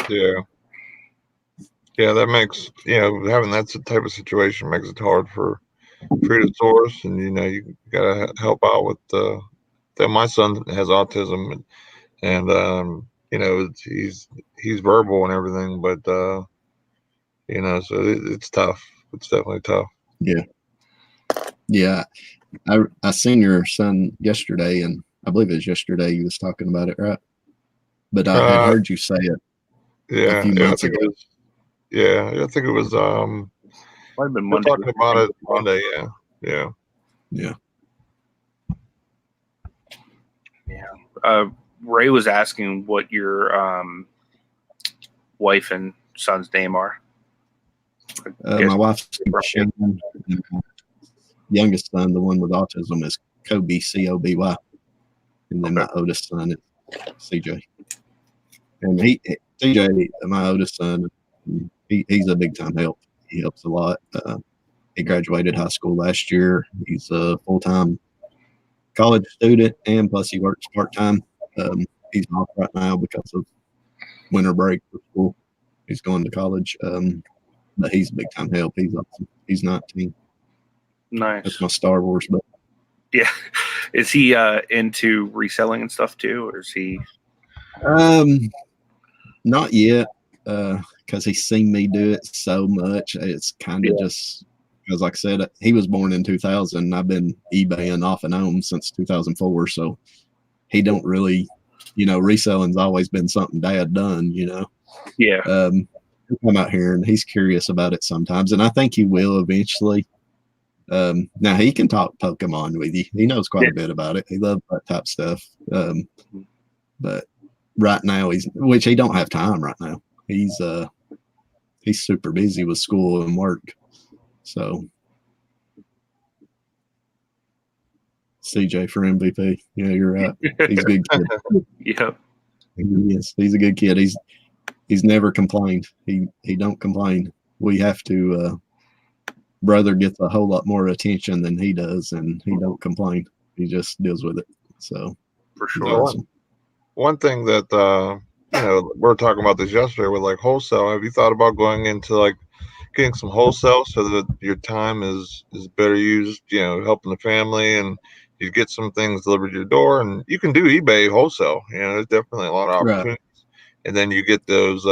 Yeah. Yeah, that makes, having that type of situation makes it hard for you to source, and you gotta help out with that. My son has autism, and he's verbal and everything, but so it's tough. It's definitely tough. Yeah. I seen your son yesterday, and I believe it was yesterday you was talking about it, right? But I had heard you say it a few months ago. I think it was might have been we're Monday. talking about it Monday. Yeah. Ray was asking what your wife and son's name are. My wife's Shannon, and my youngest son, the one with autism, is Kobe, Coby, and then my oldest son is CJ. And CJ, my oldest son, he's a big time help. He helps a lot. He graduated high school last year. He's a full-time college student, and plus he works part-time. He's off right now because of winter break for school. He's going to college, but he's a big-time help. He's awesome. He's 19. Nice. That's my Star Wars book. Yeah. Is he into reselling and stuff too, or is he? Not yet, because he's seen me do it so much. It's kind of just because, like I said, he was born in 2000. And I've been eBaying off and on since 2004. So he don't really, reselling's always been something Dad done. Yeah. He'll come out here and he's curious about it sometimes, and I think he will eventually. Now he can talk Pokemon with you. He knows quite a bit about it. He loves that type of stuff. But right now which he don't have time right now. He's super busy with school and work. So CJ for MVP. Yeah, you're right. He's a good kid. Yep. He is. He's a good kid. He's never complained. He don't complain. We have to brother gets a whole lot more attention than he does, and he don't complain. He just deals with it. So for sure. Awesome. One thing that we were talking about this yesterday with like wholesale. Have you thought about going into like getting some wholesale so that your time is better used? Helping the family, and you get some things delivered to your door, and you can do eBay wholesale. There's definitely a lot of opportunities, right. And then you get those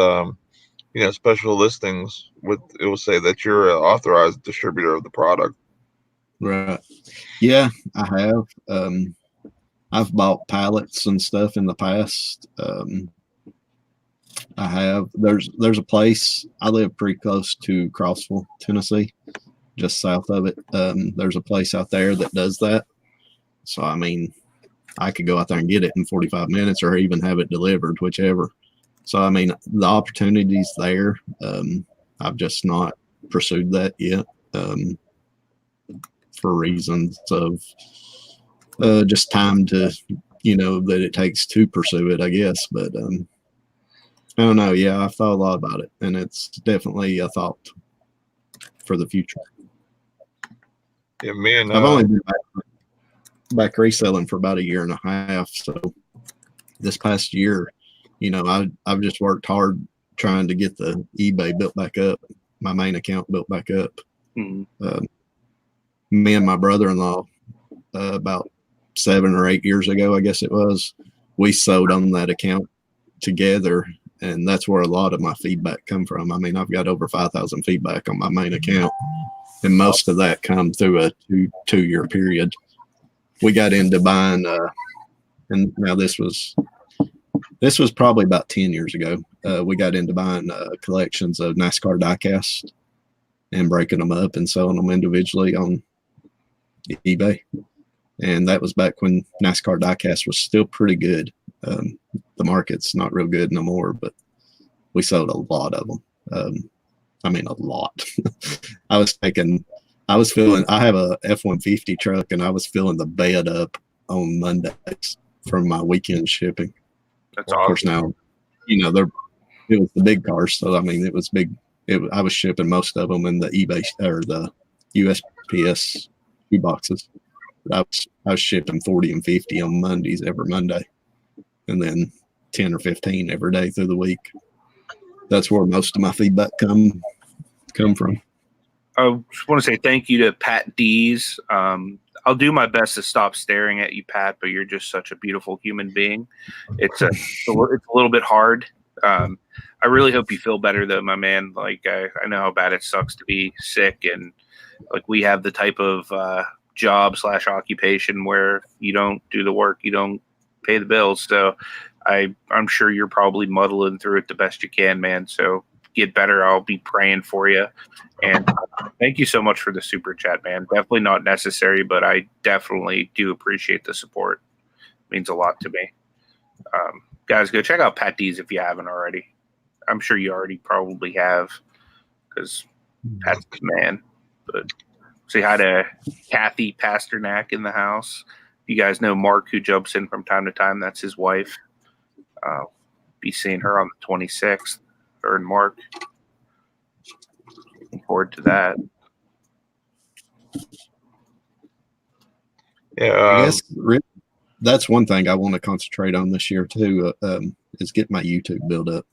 special listings it will say that you're an authorized distributor of the product. Right. Yeah, I have. I've bought pallets and stuff in the past. I have. There's a place. I live pretty close to Crossville, Tennessee, just south of it. There's a place out there that does that. So I mean, I could go out there and get it in 45 minutes, or even have it delivered, whichever. So I mean, the opportunity's there. I've just not pursued that yet, for reasons of just time to, that it takes to pursue it, I guess. But I don't know. Yeah, I've thought a lot about it, and it's definitely a thought for the future. Yeah, man. I've only been back reselling for about a year and a half. So this past year, I've just worked hard trying to get the eBay built back up, my main account built back up. Mm-hmm. Me and my brother-in-law, about 7 or 8 years ago, I guess it was, we sold on that account together, and that's where a lot of my feedback come from. I mean, I've got over 5,000 feedback on my main account, and most of that come through a two-year period. We got into buying, and now this was probably about 10 years ago. We got into buying collections of NASCAR diecast and breaking them up and selling them individually on eBay. And that was back when NASCAR diecast was still pretty good. The market's not real good no more, but we sold a lot of them. I mean, a lot. I I have a F-150 truck, and I was filling the bed up on Mondays from my weekend shipping. That's Of course, awesome. now, it was the big cars. So, I mean, it was big. I was shipping most of them in the eBay or the USPS shoe boxes. I was shipping 40 and 50 on Mondays every Monday, and then 10 or 15 every day through the week. That's where most of my feedback come from. I just want to say thank you to Pat Dees. I'll do my best to stop staring at you, Pat, but you're just such a beautiful human being. It's a little bit hard. I really hope you feel better, though, my man. Like, I know how bad it sucks to be sick, and like we have the type of job / occupation where you don't do the work, you don't pay the bills. So I'm sure you're probably muddling through it the best you can, man. So get better. I'll be praying for you. And thank you so much for the super chat, man. Definitely not necessary, but I definitely do appreciate the support. It means a lot to me. Guys, go check out Pat Dees if you haven't already. I'm sure you already probably have, because Pat's the man. But say hi to Kathy Pasternak in the house. You guys know Mark, who jumps in from time to time. That's his wife. Be seeing her on the 26th, her and Mark. Looking forward to that. Yeah, I guess that's one thing I want to concentrate on this year too, is get my YouTube built up,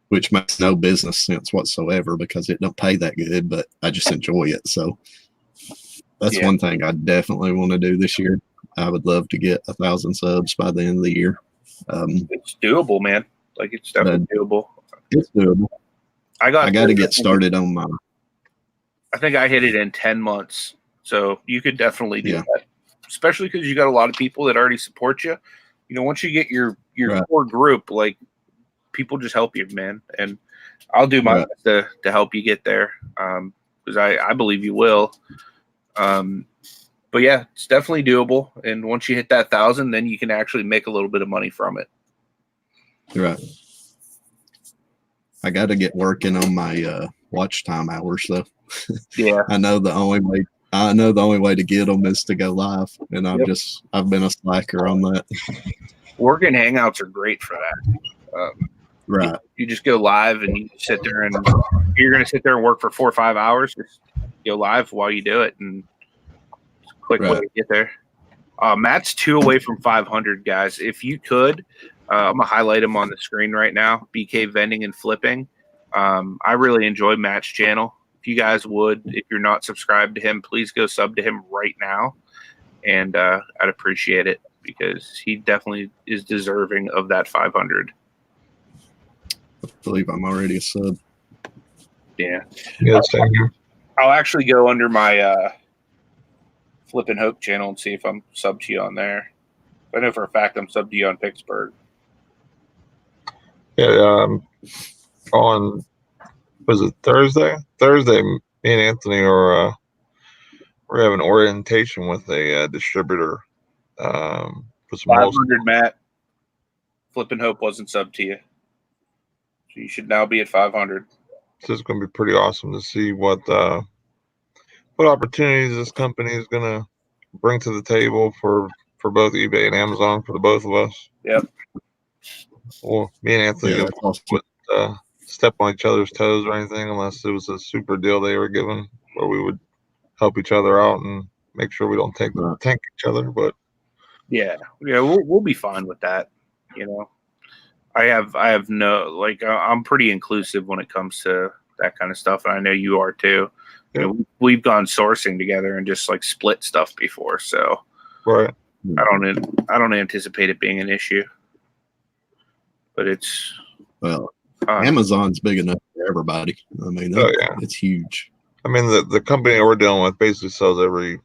which makes no business sense whatsoever because it don't pay that good, but I just enjoy it. So that's one thing I definitely want to do this year. I would love to get 1,000 subs by the end of the year. It's doable, man. Like, it's definitely doable. It's doable. I got to get started on my. I think I hit it in 10 months. So you could definitely do that, especially because you got a lot of people that already support you. You know, once you get your core group, like, people just help you, man. And I'll do my best to help you get there, because I believe you will. But yeah, it's definitely doable. And once you hit that 1,000, then you can actually make a little bit of money from it. Right. I got to get working on my watch time hours, though. Yeah. I know the only way to get them is to go live, and I've been a slacker on that. Working Hangouts are great for that. Right. You just go live and you sit there, and you're going to sit there and work for 4 or 5 hours. Just go live while you do it, and it's a quick way to get there. Matt's 2 away from 500, guys. If you could, I'm going to highlight him on the screen right now. BK Vending and Flipping. I really enjoy Matt's channel. If you guys would, if you're not subscribed to him, please go sub to him right now. And I'd appreciate it because he definitely is deserving of that 500. I believe I'm already a sub. Yeah. Same here. I'll actually go under my Flippin' Hope channel and see if I'm subbed to you on there. I know for a fact I'm subbed to you on Picksburgh. Yeah, on, was it Thursday? Thursday, me and Anthony we're having orientation with a distributor. For some 500, Matt. Flippin' Hope wasn't subbed to you. So you should now be at 500. So it's going to be pretty awesome to see what opportunities this company is going to bring to the table for both eBay and Amazon for the both of us. Yep. Well, me and Anthony would step on each other's toes or anything unless it was a super deal they were giving where we would help each other out and make sure we don't tank each other. But yeah, we'll be fine with that. You know, I have no, like, I'm pretty inclusive when it comes to that kind of stuff, and I know you are too. You know, we've gone sourcing together and just like split stuff before, so I don't anticipate it being an issue. But it's Amazon's big enough for everybody. I mean, it's huge. I mean, the company we're dealing with basically sells every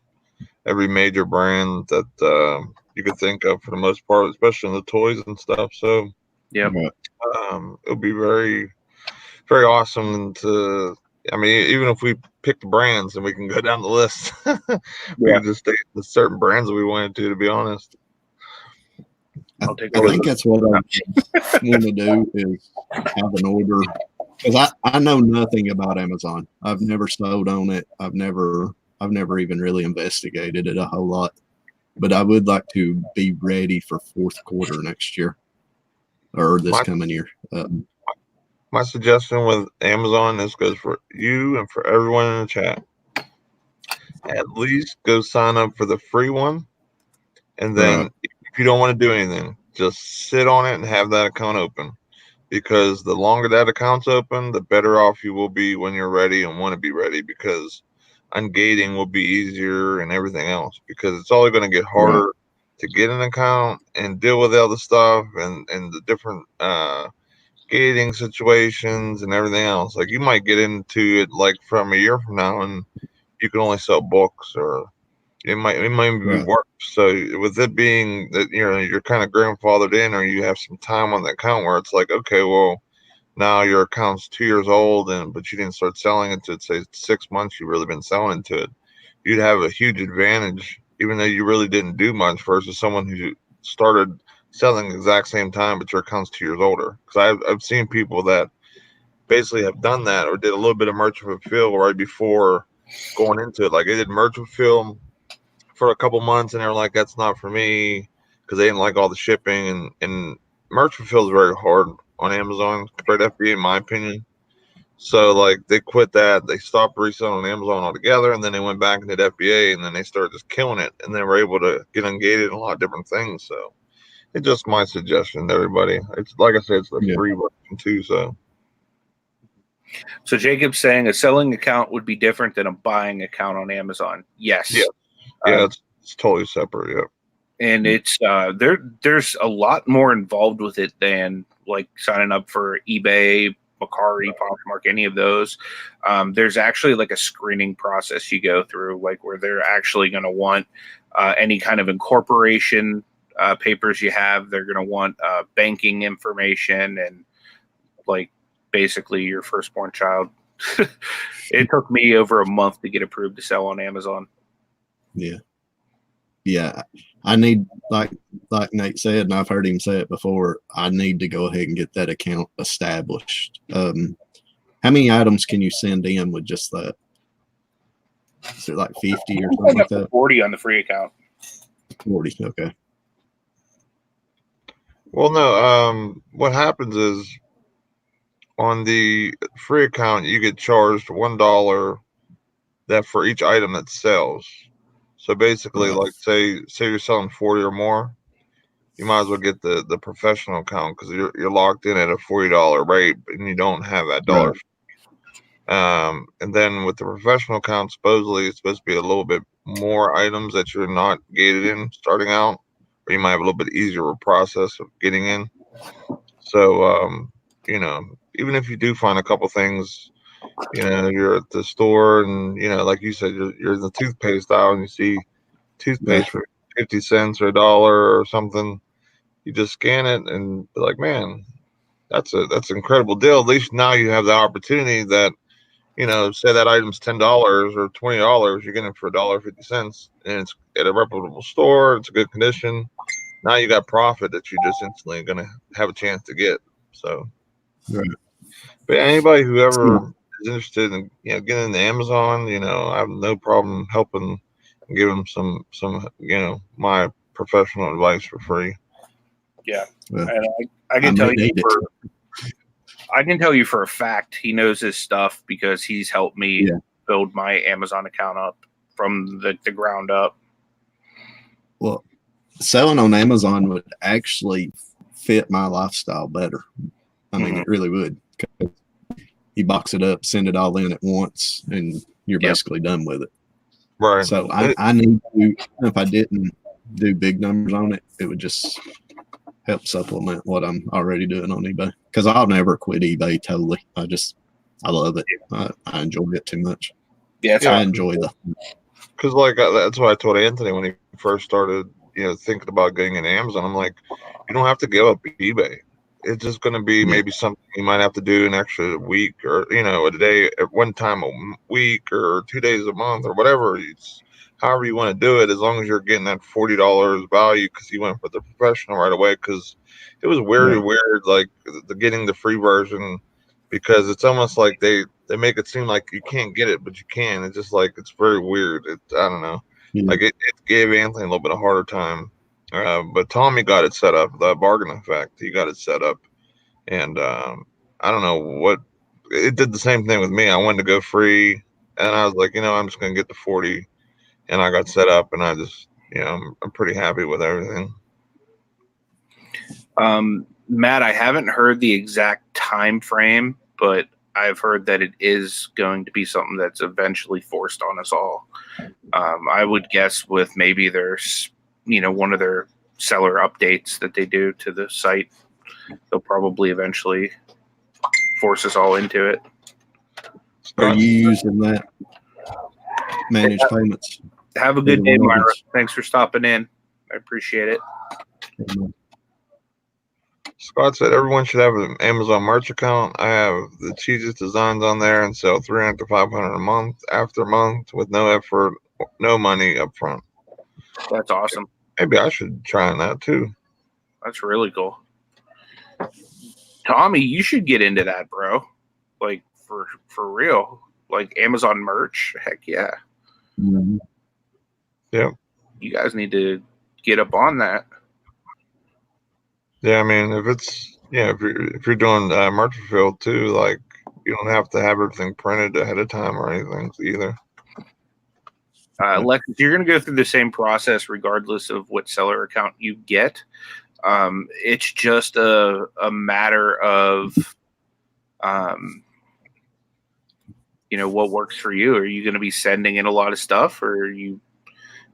major brand that you could think of for the most part, especially in the toys and stuff. So it'll be very, very awesome to. I mean, even if we pick the brands and we can go down the list, we can just stay with certain brands that we wanted to be honest. I think that's what I want to do is have an order Because I know nothing about Amazon. I've never sold on it. I've never even really investigated it a whole lot. But I would like to be ready for fourth quarter next year or this coming year. My suggestion with Amazon, this goes for you and for everyone in the chat. At least go sign up for the free one. And then if you don't want to do anything, just sit on it and have that account open. Because the longer that account's open, the better off you will be when you're ready and want to be ready, because ungating will be easier and everything else, because it's only going to get harder to get an account and deal with all the stuff and the different gating situations and everything else. Like you might get into it like from a year from now and you can only sell books, or it might be worse. So with it being that you're kind of grandfathered in, or you have some time on the account where it's like, okay, well, now your account's 2 years old, but you didn't start selling it to say 6 months. You've really been selling into it. You'd have a huge advantage, even though you really didn't do much, versus someone who started selling the exact same time, but your account's 2 years older. Because I've seen people that basically have done that, or did a little bit of merchant fulfill right before going into it. Like they did merchant fulfill for a couple months and they were like, that's not for me, because they didn't like all the shipping, and merchant fulfill is very hard on Amazon compared to FBA, in my opinion. So like they quit that, they stopped reselling on Amazon altogether, and then they went back and did FBA, and then they started just killing it, and they were able to get ungated in a lot of different things. So it's just my suggestion to everybody. It's like I said, it's the free version too. So Jacob's saying a selling account would be different than a buying account on Amazon. Yes. Yeah, it's totally separate. Yeah. And it's there's a lot more involved with it than like signing up for eBay, Mercari, Poshmark, any of those. There's actually like a screening process you go through, like where they're actually going to want any kind of incorporation papers you have. They're going to want banking information and like basically your firstborn child. It took me over a month to get approved to sell on Amazon. Yeah, I need, like Nate said, and I've heard him say it before, I need to go ahead and get that account established. How many items can you send in with just that? Is it like 50 or something like that? 40 on the free account. 40, okay. Well, no, what happens is on the free account, you get charged $1 that for each item that sells. So basically, like say you're selling 40 or more, you might as well get the professional account, because you're locked in at a $40 rate, and you don't have that dollar. And then with the professional account, supposedly it's supposed to be a little bit more items that you're not gated in starting out, or you might have a little bit easier process of getting in. So even if you do find a couple things, you're at the store and like you said, you're in the toothpaste aisle and you see toothpaste for 50 cents or $1 or something, you just scan it and be like, man, that's an incredible deal. At least now you have the opportunity that, say that item's $10 or $20, you're getting it for $1.50, and it's at a reputable store, it's a good condition. Now you got profit that you're just instantly going to have a chance to get. So but anybody who ever is interested in getting into Amazon, I have no problem helping and giving them some my professional advice for free. And I can tell you I can tell you for a fact he knows his stuff, because he's helped me build my Amazon account up from the ground up. Well, selling on Amazon would actually fit my lifestyle better. I mean, it really would. You box it up, send it all in at once, and you're basically done with it. Right. So I need to, if I didn't do big numbers on it, it would just help supplement what I'm already doing on eBay. Because I'll never quit eBay totally. I love it. I enjoy it too much. I enjoy the. Because that's what I told Anthony when he first started, thinking about getting into Amazon. I'm like, you don't have to give up eBay. It's just going to be maybe something you might have to do an extra week, or a day at one time a week, or 2 days a month, or whatever. It's however you want to do it, as long as you're getting that $40 value, because you went for the professional right away. Because it was weird, like getting the free version. because it's almost like they make it seem like you can't get it, but you can. It's just like it's very weird. I don't know. Yeah. Like it gave Anthony a little bit of harder time, but Tommy got it set up. The bargain effect, he got it set up, and I don't know what it did the same thing with me. I wanted to go free, and I was like, I'm just gonna get the 40, and I got set up, and I just I'm pretty happy with everything. Matt, I haven't heard the exact time frame, but I've heard that it is going to be something that's eventually forced on us all. I would guess with maybe there's, one of their seller updates that they do to the site, they'll probably eventually force us all into it. Are you using that managed payments? Have a good day, Myra. Thanks for stopping in. I appreciate it. Scott said everyone should have an Amazon merch account. I have the cheesiest designs on there and sell 300 to 500 a month after month with no effort, no money up front. That's awesome. Maybe I should try on that too. That's really cool. Tommy, you should get into that, bro. Like for real. Like Amazon merch. Heck yeah. Mm-hmm. Yeah. You guys need to get up on that. Yeah, I mean, if you're doing merch fulfilled too, like you don't have to have everything printed ahead of time or anything either. Lex, you're going to go through the same process regardless of what seller account you get. It's just a matter of, what works for you. Are you going to be sending in a lot of stuff, or are you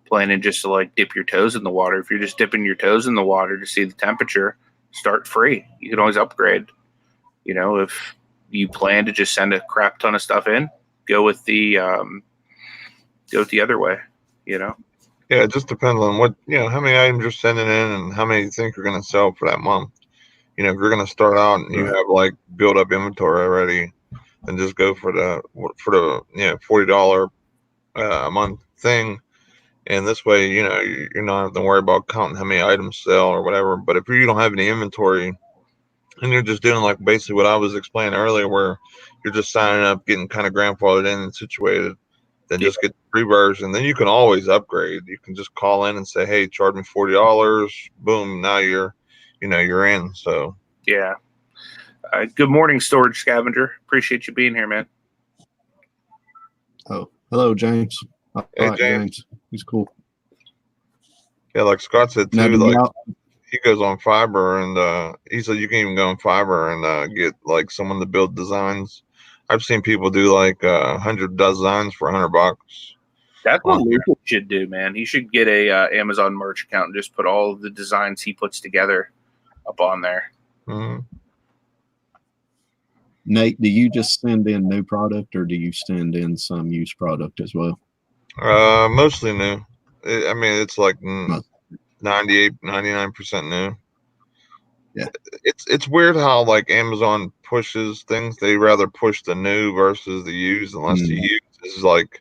planning just to like dip your toes in the water? If you're just dipping your toes in the water to see the temperature, start free. You can always upgrade. If you plan to just send a crap ton of stuff in, go with the other way. Yeah, it just depends on what how many items you're sending in and how many you think you're going to sell for that month. If you're going to start out and you have like build up inventory already, then just go for the $40 a month thing. And this way, you're not having to worry about counting how many items sell or whatever. But if you don't have any inventory and you're just doing like basically what I was explaining earlier, where you're just signing up, getting kind of grandfathered in and situated, then just get the free version. Then you can always upgrade. You can just call in and say, hey, charge me $40. Boom. Now you're in. So, yeah. Good morning, Storage Scavenger. Appreciate you being here, man. Oh, hello, James. Hey, James. He's cool. Yeah, like Scott said too, he goes on Fiverr and he said you can even go on Fiverr and get like someone to build designs. I've seen people do like 100 designs for $100. That's what Lucas should do, man. He should get a Amazon merch account and just put all of the designs he puts together up on there. Mm-hmm. Nate, do you just send in new product, or do you send in some used product as well? Mostly new. It's like 98, 99% new. Yeah. It's weird how like Amazon pushes things. They rather push the new versus the used, unless the used is like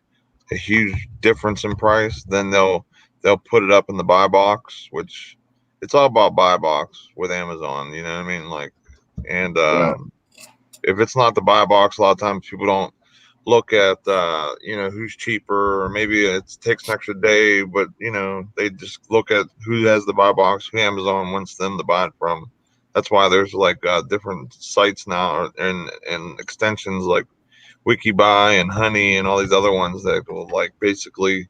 a huge difference in price. Then they'll put it up in the buy box, which it's all about buy box with Amazon. You know what I mean? Like, and if it's not the buy box, a lot of times people don't look at who's cheaper, or maybe it takes an extra day, but they just look at who has the buy box, who Amazon wants them to buy it from. That's why there's like different sites now and extensions like WikiBuy and Honey and all these other ones that will like basically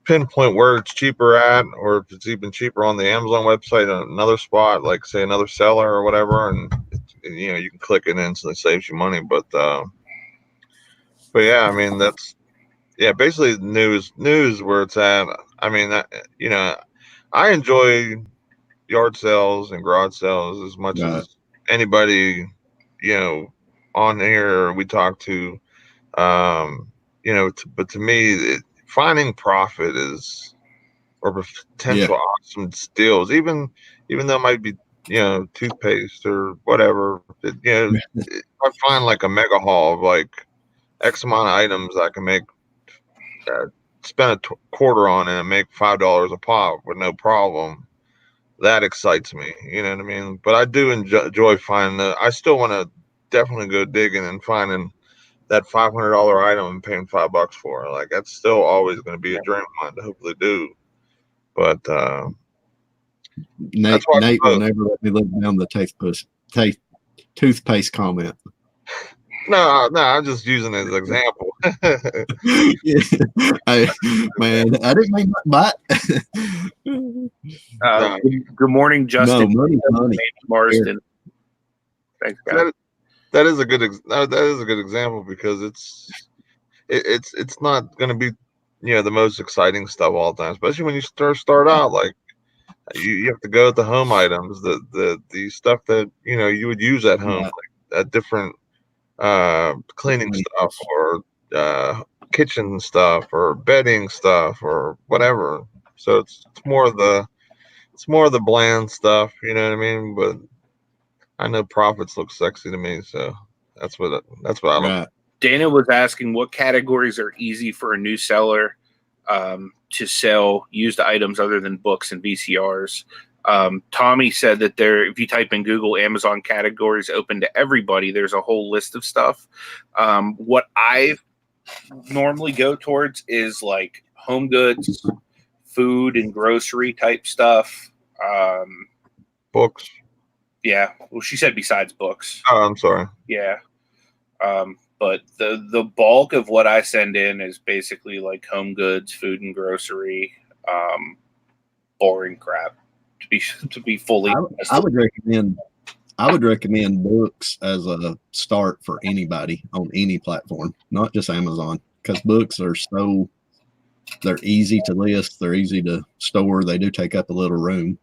pinpoint where it's cheaper at, or if it's even cheaper on the Amazon website on another spot, like say another seller or whatever, and you can click it and instantly saves you money. But yeah, I mean basically news where it's at. I mean, I enjoy yard sales and garage sales as much as anybody on here we talk to. But to me, finding profit is, or potential awesome steals, even though it might be toothpaste or whatever. If I find like a mega haul of like X amount of items I can make, spend a quarter on and make $5 a pop with no problem. That excites me. You know what I mean? But I do enjoy finding I still want to definitely go digging and finding that $500 item and paying $5 for it. Like that's still always going to be a dream of mine to hopefully do. But Nate will never let me live down the toothpaste comment. No, I'm just using it as an example. Man, I didn't mean that. Good morning, Justin. No, money. Marsden. Thanks, guys. That is a good example because it's not going to be the most exciting stuff all the time, especially when you start out. Like you have to go with the home items, the stuff that you would use at home, like different cleaning stuff or kitchen stuff or bedding stuff or whatever. So it's more of the bland stuff, you know what I mean? But I know profits look sexy to me, so that's what I look. Dana was asking what categories are easy for a new seller to sell used items other than books and VCRs. Tommy said that if you type in Google Amazon categories open to everybody, there's a whole list of stuff. What I normally go towards is like home goods, food and grocery type stuff. Books. Yeah. Well, she said besides books. Oh, I'm sorry. Yeah. But the bulk of what I send in is basically like home goods, food and grocery, boring crap. To be fully I would recommend books as a start for anybody on any platform, not just Amazon, because books are they're easy to list, they're easy to store, they do take up a little room,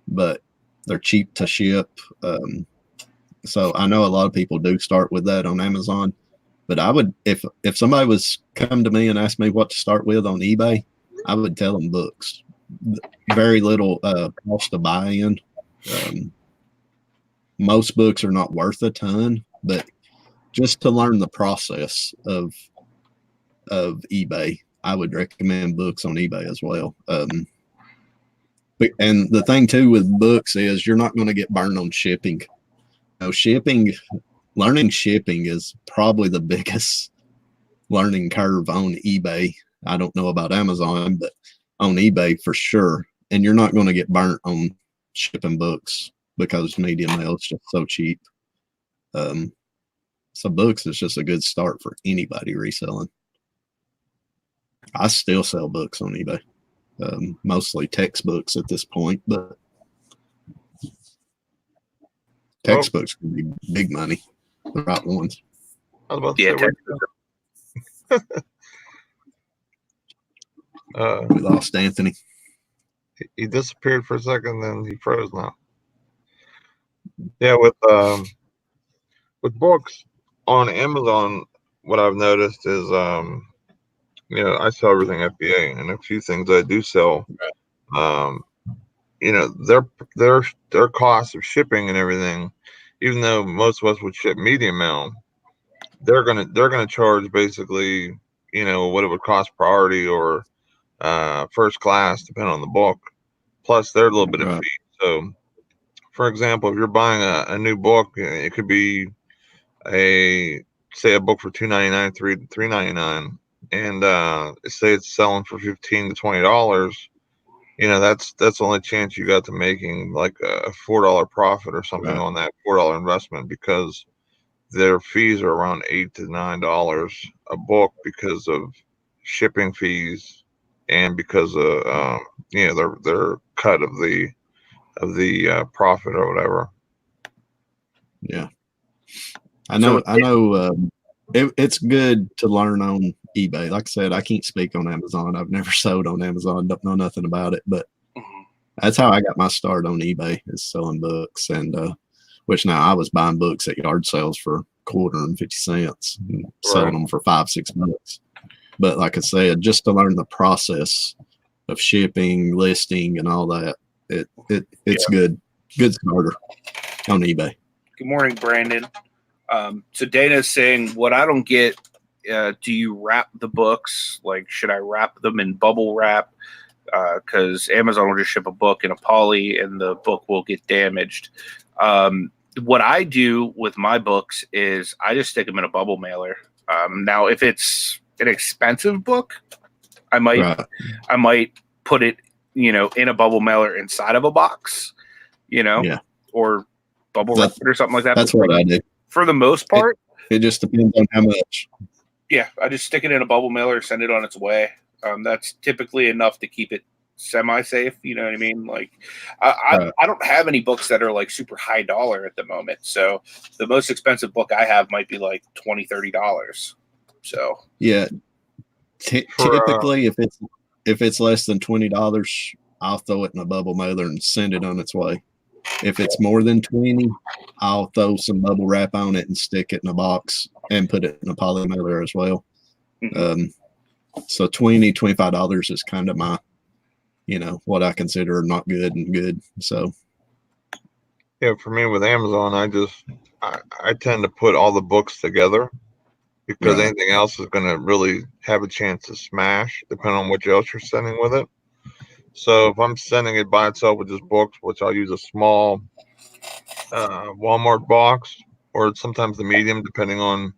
but they're cheap to ship. So I know a lot of people do start with that on Amazon, but I would, if somebody was come to me and asked me what to start with on eBay, I would tell them books. Very little cost to buy in. Most books are not worth a ton, but just to learn the process of eBay, I would recommend books on eBay as well. And the thing too with books is you're not going to get burned on shipping. Learning shipping is probably the biggest learning curve on eBay. I don't know about Amazon, but on eBay for sure. And you're not going to get burnt on shipping books because media mail is just so cheap. So books is just a good start for anybody reselling. I still sell books on eBay, mostly textbooks at this point, but textbooks can be big money, the right ones. I was about to say, we lost Anthony. He disappeared for a second, then he froze now. Yeah, with books on Amazon, what I've noticed is I sell everything FBA, and a few things I do sell, their cost of shipping and everything, even though most of us would ship media mail, they're gonna charge basically, what it would cost priority or first class, depending on the book, plus their little bit of fee. So, for example, if you're buying a new book, it could be a book for $2.99, $3.99, and say it's selling for $15 to $20. That's the only chance you got to making like a $4 profit or something on that $4 investment, because their fees are around $8 to $9 a book because of shipping fees and because of their cut of the profit or whatever. Yeah, I know. It's good to learn on eBay. Like I said, I can't speak on Amazon. I've never sold on Amazon. Don't know nothing about it, but that's how I got my start on eBay, is selling books. And which now I was buying books at yard sales for $0.25 and 50 cents and selling them for $5-6. But like I said, just to learn the process of shipping, listing, and all that, it's good starter on eBay. Good morning, Brandon. So Dana's saying, what I don't get, do you wrap the books? Like, should I wrap them in bubble wrap? Because Amazon will just ship a book in a poly and the book will get damaged. what I do with my books is I just stick them in a bubble mailer. Now, if it's an expensive book, I might put it, in a bubble mailer inside of a box, or bubble wrap it or something like that. That's what I do. For the most part, it just depends on how much. Yeah, I just stick it in a bubble mailer, send it on its way. That's typically enough to keep it semi-safe. You know what I mean? Like, I don't have any books that are like super high dollar at the moment. So the most expensive book I have might be like $20-$30. So yeah, typically if it's less than $20, I'll throw it in a bubble mailer and send it on its way. If it's more than 20, I'll throw some bubble wrap on it and stick it in a box and put it in a poly mailer as well. Mm-hmm. So $20-$25 is kind of my, what I consider not good and good. So, yeah, for me with Amazon, I tend to put all the books together because anything else is going to really have a chance to smash, depending on what else you're sending with it. So if I'm sending it by itself with just books, which I'll use a small Walmart box or sometimes the medium, depending on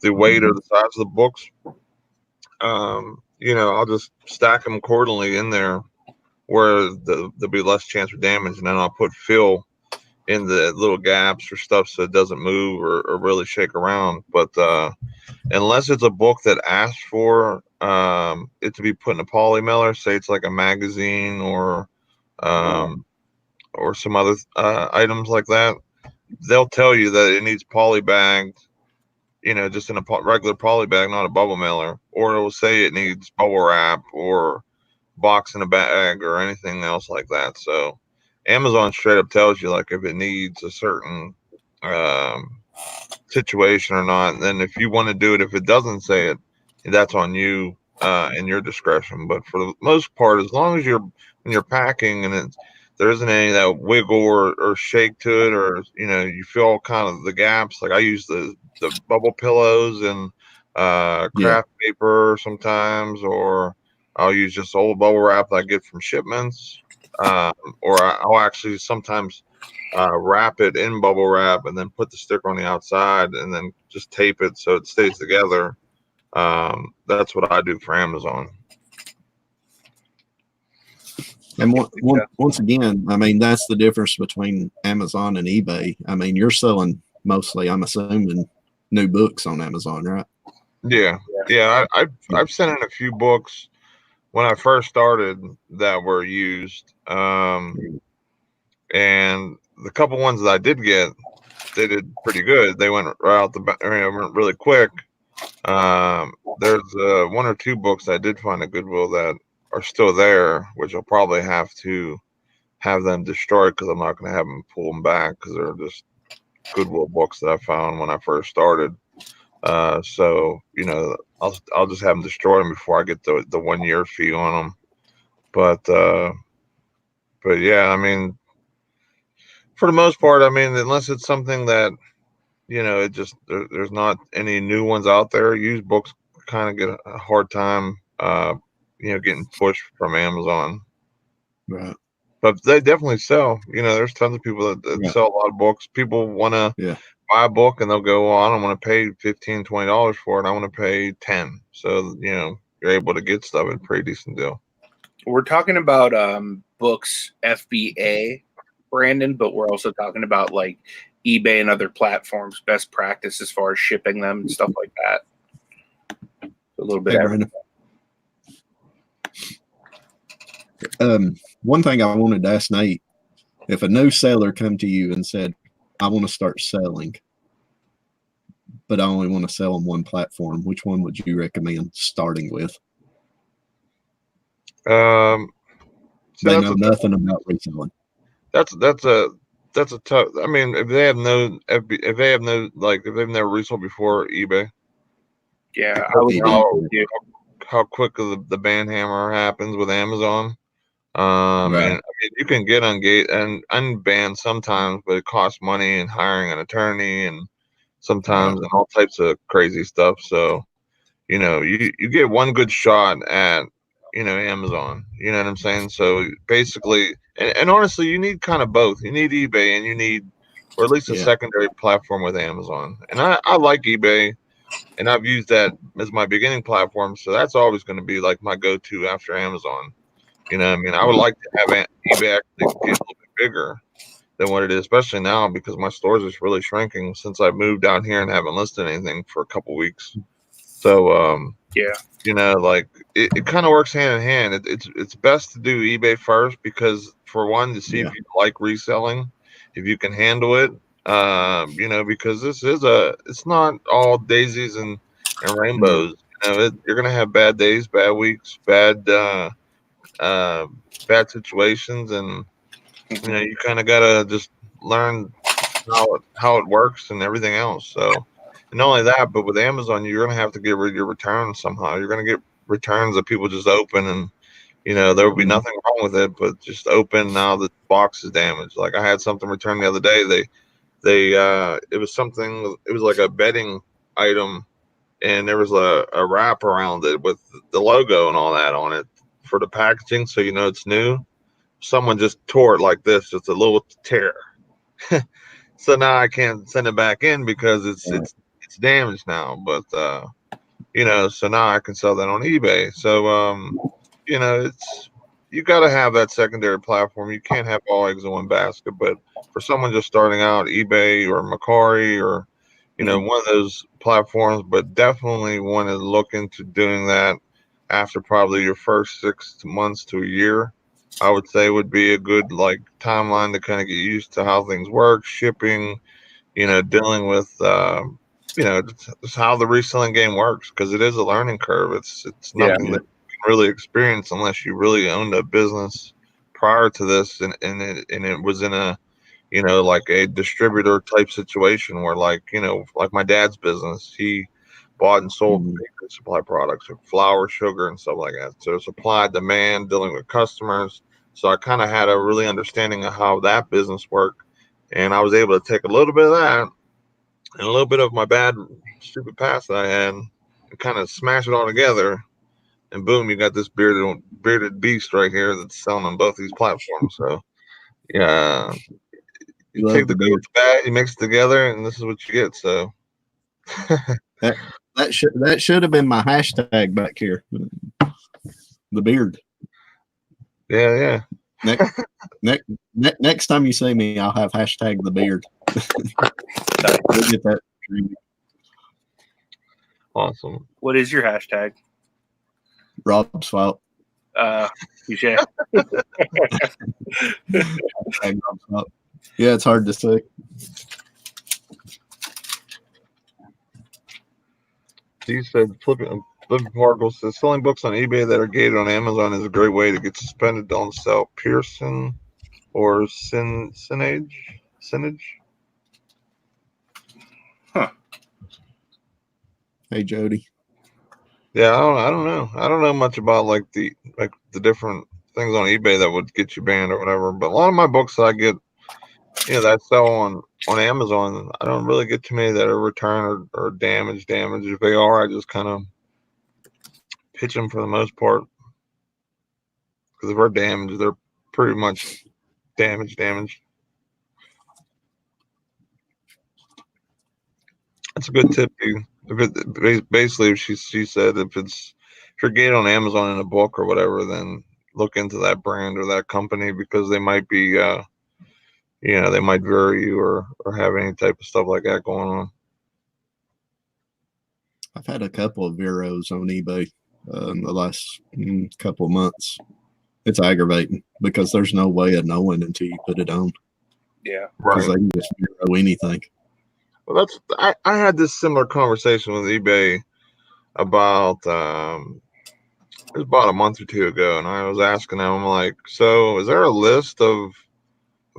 the weight or the size of the books, I'll just stack them accordingly in there where there'll be less chance for damage. And then I'll put fill in the little gaps or stuff so it doesn't move or really shake around. But unless it's a book that asks for it to be put in a poly mailer, say it's like a magazine or some other items like that, they'll tell you that it needs poly bagged, just in a regular poly bag, not a bubble mailer, or it will say it needs bubble wrap or box in a bag or anything else like that. So Amazon straight up tells you like if it needs a certain situation or not. And then if you want to do it, if it doesn't say it, that's on you and your discretion. But for the most part, as long as when you're packing and there isn't any of that wiggle or shake to it, or you feel kind of the gaps. Like I use the bubble pillows and craft paper sometimes, or I'll use just old bubble wrap that I get from shipments, or I'll actually sometimes wrap it in bubble wrap and then put the sticker on the outside and then just tape it so it stays together. That's what I do for Amazon. And once again, I mean, that's the difference between Amazon and eBay. I mean, you're selling mostly, I'm assuming, new books on Amazon, right? Yeah. I've sent in a few books when I first started that were used. And the couple ones that I did get, they did pretty good. They went right out went really quick. There's one or two books I did find at Goodwill that are still there, which I'll probably have to have them destroyed because I'm not going to have them pull them back because they're just Goodwill books that I found when I first started. So I'll just have them destroy them before I get the 1 year fee on them. But yeah, I mean, for the most part, I mean, unless it's something that it just there's not any new ones out there. Used books kind of get a hard time, getting pushed from Amazon. Right. But they definitely sell. There's tons of people that sell a lot of books. People want to buy a book and they'll go, well, I don't want to pay $15, $20 for it. I want to pay $10. So, you're able to get stuff at a pretty decent deal. We're talking about books FBA, Brandon, but we're also talking about like eBay and other platforms, best practice as far as shipping them and stuff like that. A little bit. One thing I wanted to ask Nate, if a new seller come to you and said, I want to start selling, but I only want to sell on one platform, which one would you recommend starting with? So they know nothing about reselling. That's a tough. I mean, if they've never resold before eBay. Yeah, how quick the ban hammer happens with Amazon. Right. And I mean, you can get unbanned sometimes, but it costs money and hiring an attorney and sometimes and all types of crazy stuff. So, you get one good shot at, Amazon, you know what I'm saying? So basically, and honestly, you need kind of both. You need eBay and you need or at least a Yeah. secondary platform with Amazon. And I like eBay, and I've used that as my beginning platform. So that's always going to be like my go-to after Amazon. You know what I mean? I would like to have eBay actually get a little bit bigger than what it is, especially now because my stores is really shrinking since I moved down here and haven't listed anything for a couple weeks. So, Yeah. you know, like it kind of works hand in hand. It's best to do eBay first because for one, to see if you like reselling, if you can handle it. You know, because it's not all daisies and rainbows. You know, you're gonna have bad days, bad weeks, bad situations, and you know, you kind of gotta just learn how it works and everything else. So, and not only that, but with Amazon, you're gonna have to get rid of your returns somehow. You're gonna get returns that people just open, and you know there will be nothing wrong with it, but just open now the box is damaged. Like I had something returned the other day. It was something. It was like a bedding item, and there was a wrap around it with the logo and all that on it for the packaging, so you know it's new. Someone just tore it like this, just a little tear. So now I can't send it back in because it's damaged now. But you know, so now I can sell that on eBay. So you know, you got to have that secondary platform. You can't have all eggs in one basket. But for someone just starting out, eBay or Mercari or you know one of those platforms, but definitely want to look into doing that after probably your first 6 months to a year. I would say would be a good like timeline to kind of get used to how things work, shipping, you know, dealing with, you know, just how the reselling game works because it is a learning curve. It's nothing that you can really experience unless you really owned a business prior to this, and it was in a, you know, like a distributor type situation where like, you know, like my dad's business, he bought and sold bakery supply products like flour, sugar, and stuff like that. So supply, demand, dealing with customers. So I kind of had a really understanding of how that business worked. And I was able to take a little bit of that and a little bit of my bad, stupid past that I had and kind of smash it all together. And boom, you got this bearded beast right here that's selling on both these platforms. So yeah, you take the good with the bad, you mix it together, and this is what you get. So that should have been my hashtag back here. The beard. Yeah. Next time you see me, I'll have hashtag the beard. We'll get that. Awesome. What is your hashtag? Rob's fault. Touche. Rob's fault. Yeah, it's hard to say. He said, flipping Parkle says, selling books on eBay that are gated on Amazon is a great way to get suspended. Don't sell Pearson or Signage. Huh. Hey, Jody. Yeah, I don't know. I don't know much about like the different things on eBay that would get you banned or whatever. But a lot of my books I get, you know, that I sell on Amazon, I don't really get too many that are returned or damaged. If they are, I just kind of pitch them for the most part. Because if they're damaged, they're pretty much damaged. That's a good tip. Basically, she said if you're gated on Amazon in a book or whatever, then look into that brand or that company because they might be, you know, they might vary you or have any type of stuff like that going on. I've had a couple of Veros on eBay in the last couple of months. It's aggravating because there's no way of knowing until you put it on. Yeah, because they can just Vero anything. Well, I had this similar conversation with eBay about it was about a month or two ago, and I was asking them, I'm like, so is there a list of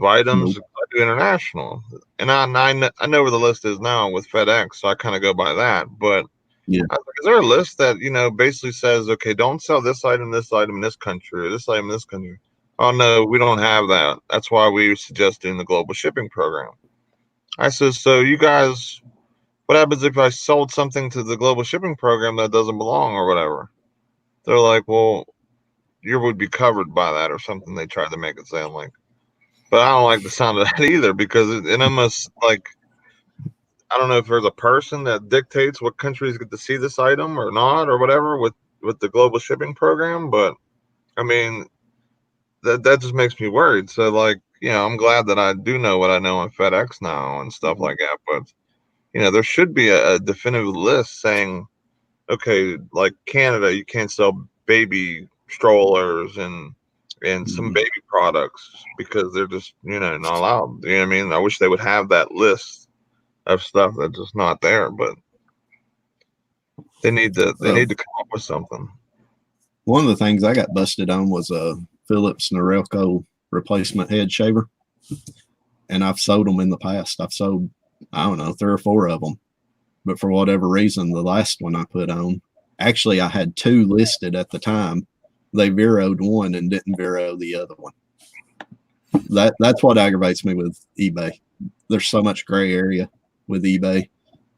items that I do international? And I know where the list is now with FedEx, so I kind of go by that. But yeah, I was like, is there a list that, you know, basically says, okay, don't sell this item in this country, or this item in this country? Oh no, we don't have that. That's why we suggest doing the global shipping program. I said, so you guys, what happens if I sold something to the global shipping program that doesn't belong or whatever? They're like, well, you would be covered by that or something. They tried to make it sound like. but I don't like the sound of that either because it almost like, I don't know if there's a person that dictates what countries get to see this item or not or whatever with the global shipping program. But I mean, that just makes me worried. So like, I'm glad that I do know what I know on FedEx now and stuff like that. But there should be a definitive list saying, okay, like Canada, you can't sell baby strollers and some baby products because they're just not allowed. You know what I mean? I wish they would have that list of stuff that's just not there, but they need to come up with something. One of the things I got busted on was a Philips Norelco replacement head shaver, and I've sold them in the past. I've sold, I don't know, 3 or 4 of them, but for whatever reason, the last one I put on, actually I had 2 listed at the time. They zeroed one and didn't zero the other one. That's what aggravates me with eBay. There's so much gray area with eBay.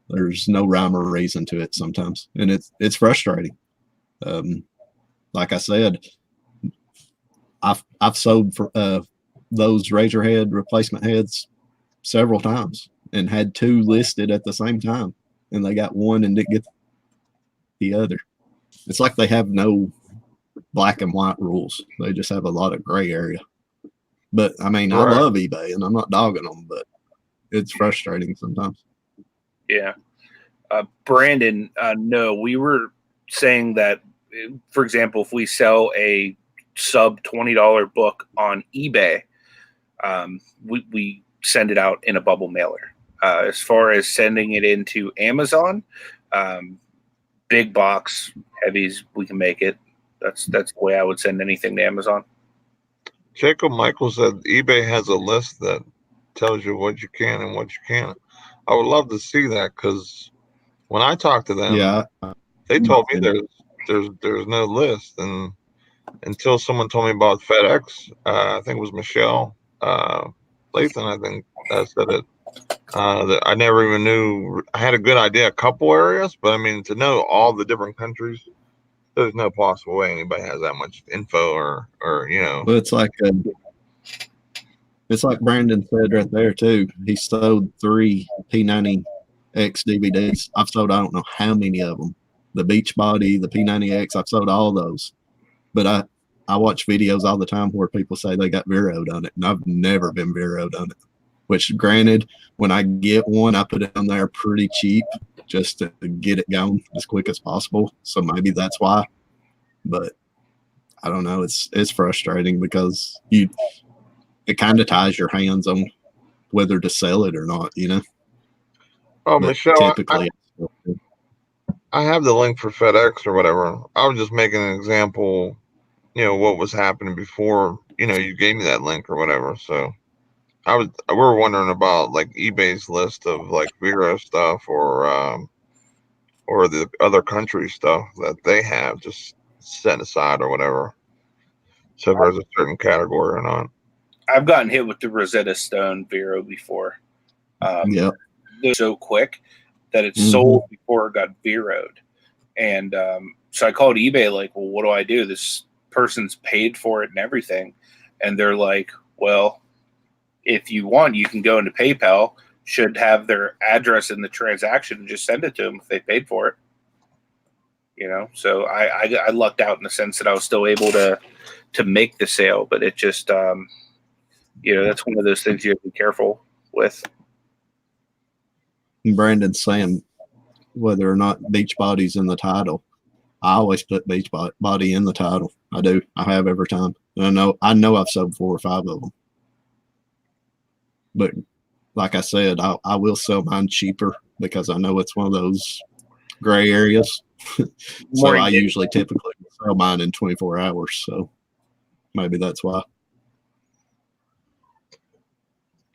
There's no rhyme or reason to it sometimes, and it's frustrating. Like I said, I've sold for those razor head replacement heads several times and had 2 listed at the same time, and they got one and didn't get the other. It's like they have no black and white rules. They just have a lot of gray area. But I mean, I love eBay and I'm not dogging them, but it's frustrating sometimes. Yeah. Brandon, no, we were saying that, for example, if we sell a sub $20 book on eBay, we send it out in a bubble mailer. As far as sending it into Amazon, big box, heavies, we can make it. That's the way I would send anything to Amazon. Jacob Michael said eBay has a list that tells you what you can and what you can't. I would love to see that because when I talked to them, they told me there's no list, and until someone told me about FedEx, I think it was Michelle Lathan, I think that said it. That I never even knew. I had a good idea, a couple areas, but I mean to know all the different countries, there's no possible way anybody has that much info or Well, it's like Brandon said right there too. He sold 3 P90X DVDs. I've sold I don't know how many of them. The Beachbody, the P90X, I've sold all those. But I watch videos all the time where people say they got zeroed on it, and I've never been zeroed on it. Which, granted, when I get one, I put it on there pretty cheap just to get it going as quick as possible. So maybe that's why. But I don't know. It's frustrating because it kind of ties your hands on whether to sell it or not, Oh, but Michelle, typically, I have the link for FedEx or whatever. I was just making an example, what was happening before, you gave me that link or whatever. So we were wondering about like eBay's list of like Vero stuff or the other country stuff that they have just set aside or whatever. So if there's a certain category or not. I've gotten hit with the Rosetta Stone Vero before. yeah. They're so quick that it sold before it got Veroed. And so I called eBay like, well, what do I do? This person's paid for it and everything. And they're like, well, if you want, you can go into PayPal, should have their address in the transaction and just send it to them if they paid for it. So I lucked out in the sense that I was still able to make the sale, but it just, that's one of those things you have to be careful with. Brandon's saying whether or not Beachbody's in the title. I always put Beachbody in the title. I do. I have every time. And I know I've sold 4 or 5 of them. But like I said, I will sell mine cheaper because I know it's one of those gray areas. So I usually typically sell mine in 24 hours. So maybe that's why.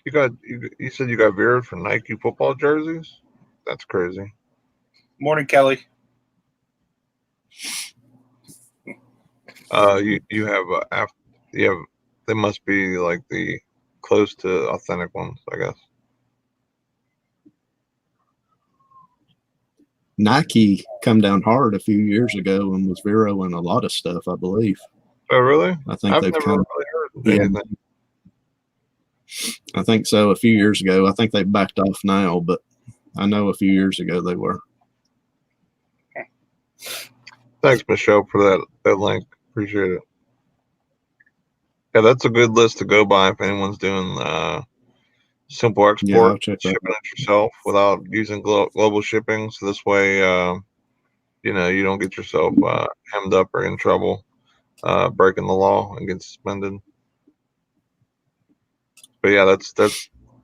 You said you got veered for Nike football jerseys? That's crazy. Morning, Kelly. You have they must be like the close to authentic ones, I guess. Nike come down hard a few years ago and was zeroing a lot of stuff, I believe. Oh, really? I think I've they've never kind of really heard anything. I think so. A few years ago, I think they backed off now, but I know a few years ago they were. Thanks, Michelle, for that link. Appreciate it. Yeah, that's a good list to go by if anyone's doing simple export, Yeah, I'll check that shipping it yourself without using global shipping. So this way, you know, you don't get yourself hemmed up or in trouble, breaking the law and get suspended. But yeah,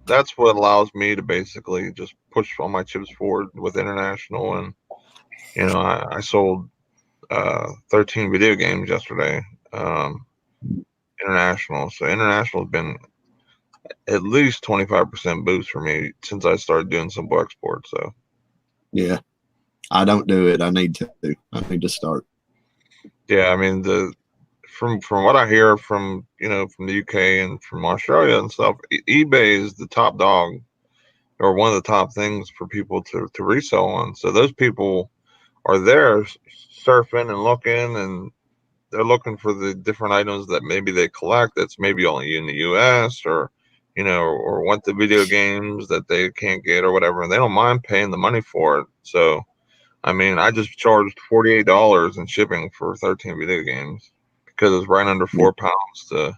that's what allows me to basically just push all my chips forward with international. And you know, I sold 13 video games yesterday, international. So international has been at least 25% boost for me since I started doing simple export. So yeah, I don't do it. I need to. I need to start. yeah, I mean from what I hear from from the UK and from Australia and stuff, eBay is the top dog or one of the top things for people to resell on. So those people are there surfing and looking, and they're looking for the different items that maybe they collect that's maybe only in the US, or or want the video games that they can't get or whatever, and they don't mind paying the money for it. So I mean, I just charged $48 in shipping for 13 video games because it's right under £4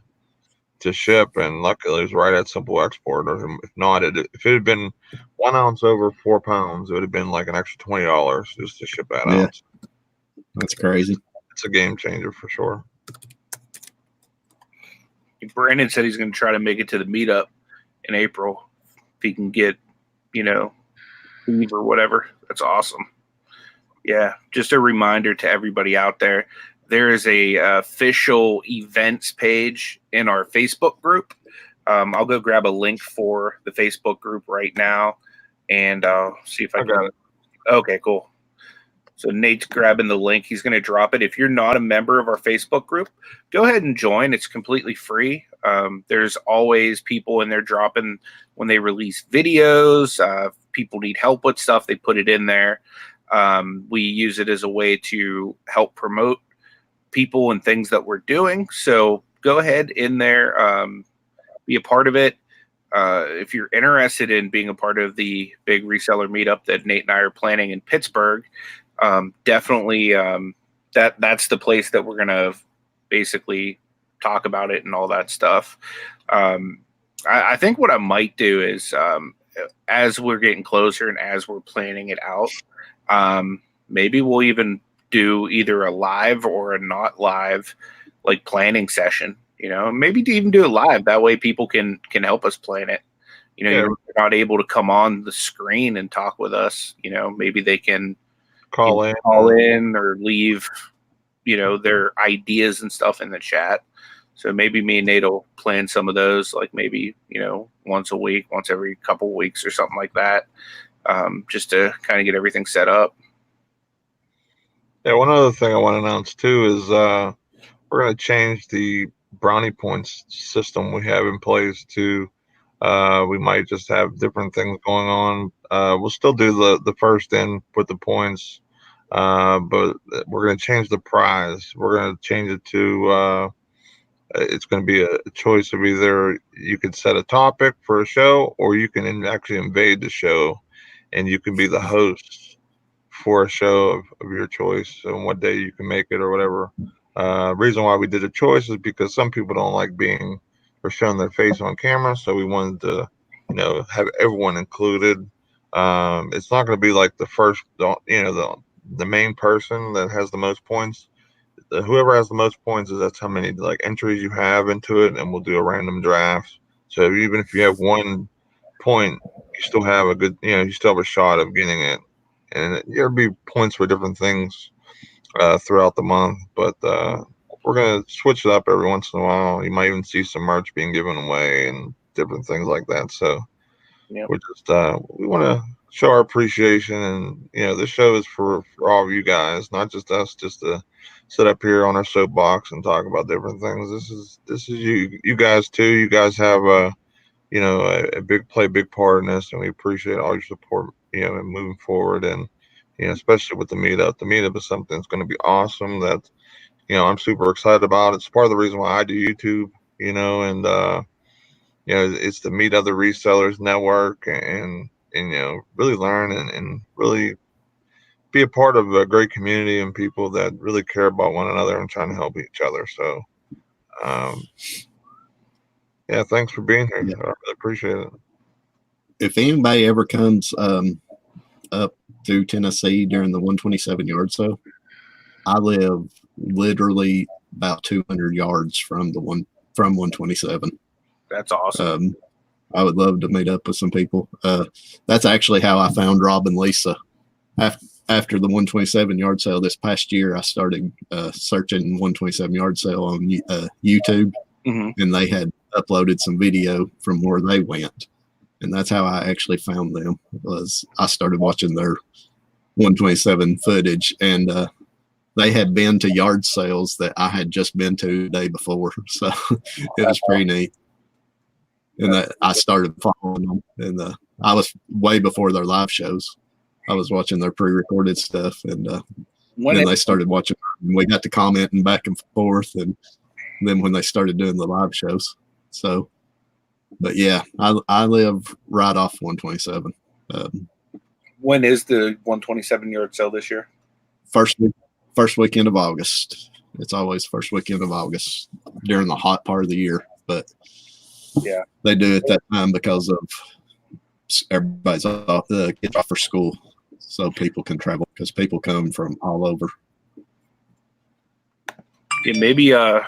to ship, and luckily it was right at simple export. Or if not, if it had been 1 ounce over £4, it would have been like an extra $20 just to ship that out. That's crazy. It's a game changer for sure. Brandon said he's going to try to make it to the meetup in April if he can get, leave or whatever. That's awesome. Yeah, just a reminder to everybody out there. There is a official events page in our Facebook group. I'll go grab a link for the Facebook group right now, and I'll see if I got it. Okay, cool. So Nate's grabbing the link. He's going to drop it. If you're not a member of our Facebook group, go ahead and join. It's completely free. There's always people in there dropping when they release videos. People need help with stuff, they put it in there. We use it as a way to help promote people and things that we're doing. So go ahead in there, be a part of it. If you're interested in being a part of the big reseller meetup that Nate and I are planning in Pittsburgh, definitely that's the place that we're going to basically talk about it and all that stuff. I think what I might do is as we're getting closer and as we're planning it out, maybe we'll even do either a live or a not live like planning session, maybe to even do it live. That way people can help us plan it. You're not able to come on the screen and talk with us. Maybe they can call in or leave, their ideas and stuff in the chat. So maybe me and Nate will plan some of those, like maybe, once a week, once every couple of weeks or something like that, just to kind of get everything set up. Yeah, one other thing I want to announce too is we're going to change the brownie points system we have in place to we might just have different things going on. We'll still do the first in with the points, but we're going to change the prize. We're going to change it to it's going to be a choice of either you could set a topic for a show, or you can actually invade the show and you can be the host for a show of your choice, and what day you can make it or whatever. Reason why we did a choice is because some people don't like being or showing their face on camera, so we wanted to have everyone included. It's not going to be like the first the main person that has the most points. Whoever has the most points that's how many like entries you have into it, and we'll do a random draft. So even if you have 1 point, you still have a good you still have a shot of getting it. And there'll be points for different things throughout the month, but we're going to switch it up every once in a while. You might even see some merch being given away and different things like that. So we're just we want to show our appreciation, and this show is for all of you guys, not just us, just to sit up here on our soapbox and talk about different things. This is you guys too. You guys have a big part in this, and we appreciate all your support and moving forward. And especially with the meetup. The meetup is something that's going to be awesome that I'm super excited about. It's part of the reason why I do YouTube, and you know, it's to meet other resellers, network, and you know, really learn and really be a part of a great community and people that really care about one another and trying to help each other. So, yeah, thanks for being here. Yeah. I really appreciate it. If anybody ever comes up to Tennessee during the 127 yard sale, I live literally about 200 yards from 127. That's awesome. I would love to meet up with some people. That's actually how I found Rob and Lisa. After the 127 yard sale this past year, I started searching 127 yard sale on YouTube, and they had uploaded some video from where they went. And that's how I actually found them. Was I started watching their 127 footage, and they had been to yard sales that I had just been to the day before. So it was pretty neat. And that I started following them, and I was way before their live shows. I was watching their pre-recorded stuff, and then they started watching, and we got to commenting back and forth, and then when they started doing the live shows. So, but yeah, I live right off 127. When is the 127 yard sale this year? First weekend of August. It's always first weekend of August during the hot part of the year, but yeah, they do it that time because of everybody's off, the kids off for school, so people can travel because people come from all over. Yeah, maybe I'll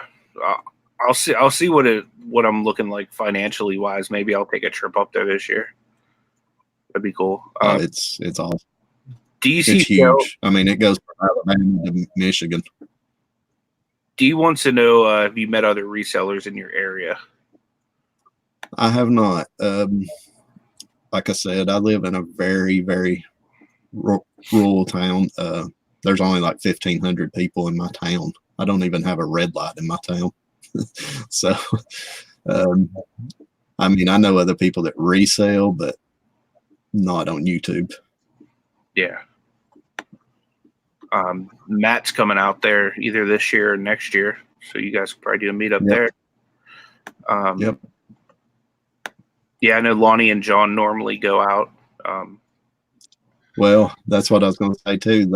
see what I'm looking like financially wise. Maybe I'll take a trip up there this year. That'd be cool. It's awesome. DC it's huge. I mean, it goes from Alabama to Michigan. D wants to know have you met other resellers in your area? I have not. Like I said, I live in a very, very rural town. There's only like 1,500 people in my town. I don't even have a red light in my town. So, I mean, I know other people that resell, but not on YouTube. Yeah. Matt's coming out there either this year or next year, so you guys can probably do a meetup there. Yep. Yeah, I know Lonnie and John normally go out. Well, that's what I was going to say too.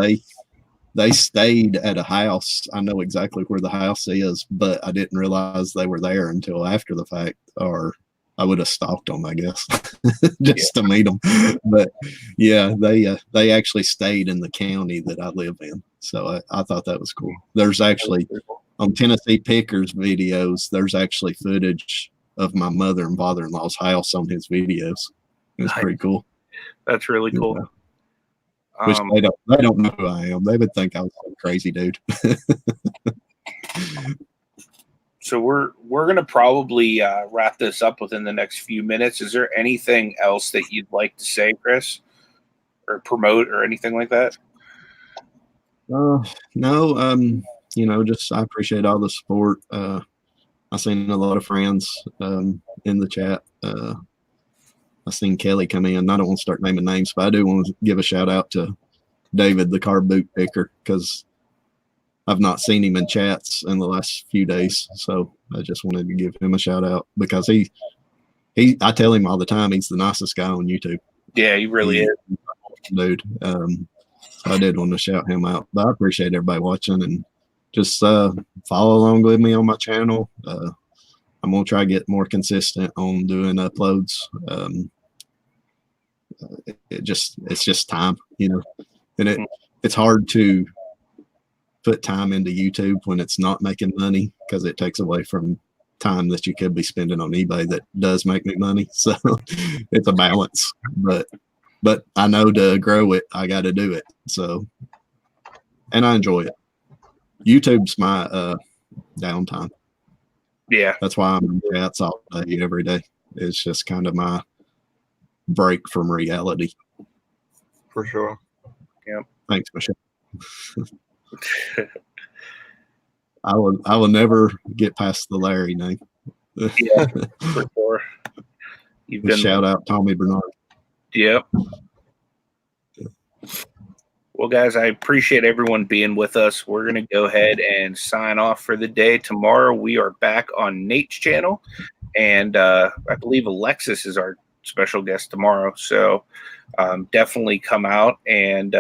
They stayed at a house. I know exactly where the house is, but I didn't realize they were there until after the fact, or I would have stalked them, I guess, just to meet them. But yeah, they actually stayed in the county that I live in. So I thought that was cool. There's actually on Tennessee Pickers videos, there's actually footage of my mother and father-in-law's house on his videos. It's pretty cool. That's really cool. Which they don't know who I am. They would think I was some crazy dude. So we're gonna probably wrap this up within the next few minutes. Is there anything else that you'd like to say, Chris, or promote or anything like that? No. You know, just I appreciate all the support. I've seen a lot of friends in the chat. I've seen Kelly come in. I don't want to start naming names, but I do want to give a shout out to David, the car boot picker, because I've not seen him in chats in the last few days. So I just wanted to give him a shout out because I tell him all the time, he's the nicest guy on YouTube. Yeah, he really is. Dude. So I did want to shout him out, but I appreciate everybody watching and just follow along with me on my channel. I'm going to try to get more consistent on doing uploads. It's just time, you know, and it's hard to put time into YouTube when it's not making money because it takes away from time that you could be spending on eBay that does make me money. So it's a balance, but I know to grow it, I got to do it. So, and I enjoy it. YouTube's my downtime. Yeah. That's why I'm in chats all day, every day. It's just kind of my break from reality. For sure. Yeah. Thanks, Michelle. I will never get past the Larry name. Yeah, for sure. You've been shout out Tommy Bernard. Yep. Well, guys, I appreciate everyone being with us. We're going to go ahead and sign off for the day. Tomorrow, we are back on Nate's channel, and I believe Alexis is our special guest tomorrow. So definitely come out. And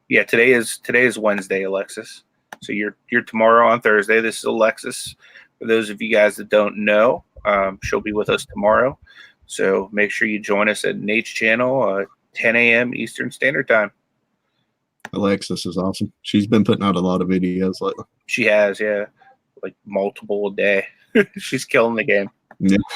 yeah, today is Wednesday, Alexis. So you're tomorrow on Thursday. This is Alexis. For those of you guys that don't know, she'll be with us tomorrow. So make sure you join us at Nate's channel, 10 a.m. Eastern Standard Time. Alexis is awesome. She's been putting out a lot of videos lately. She has, yeah, like multiple a day. She's killing the game. Yeah.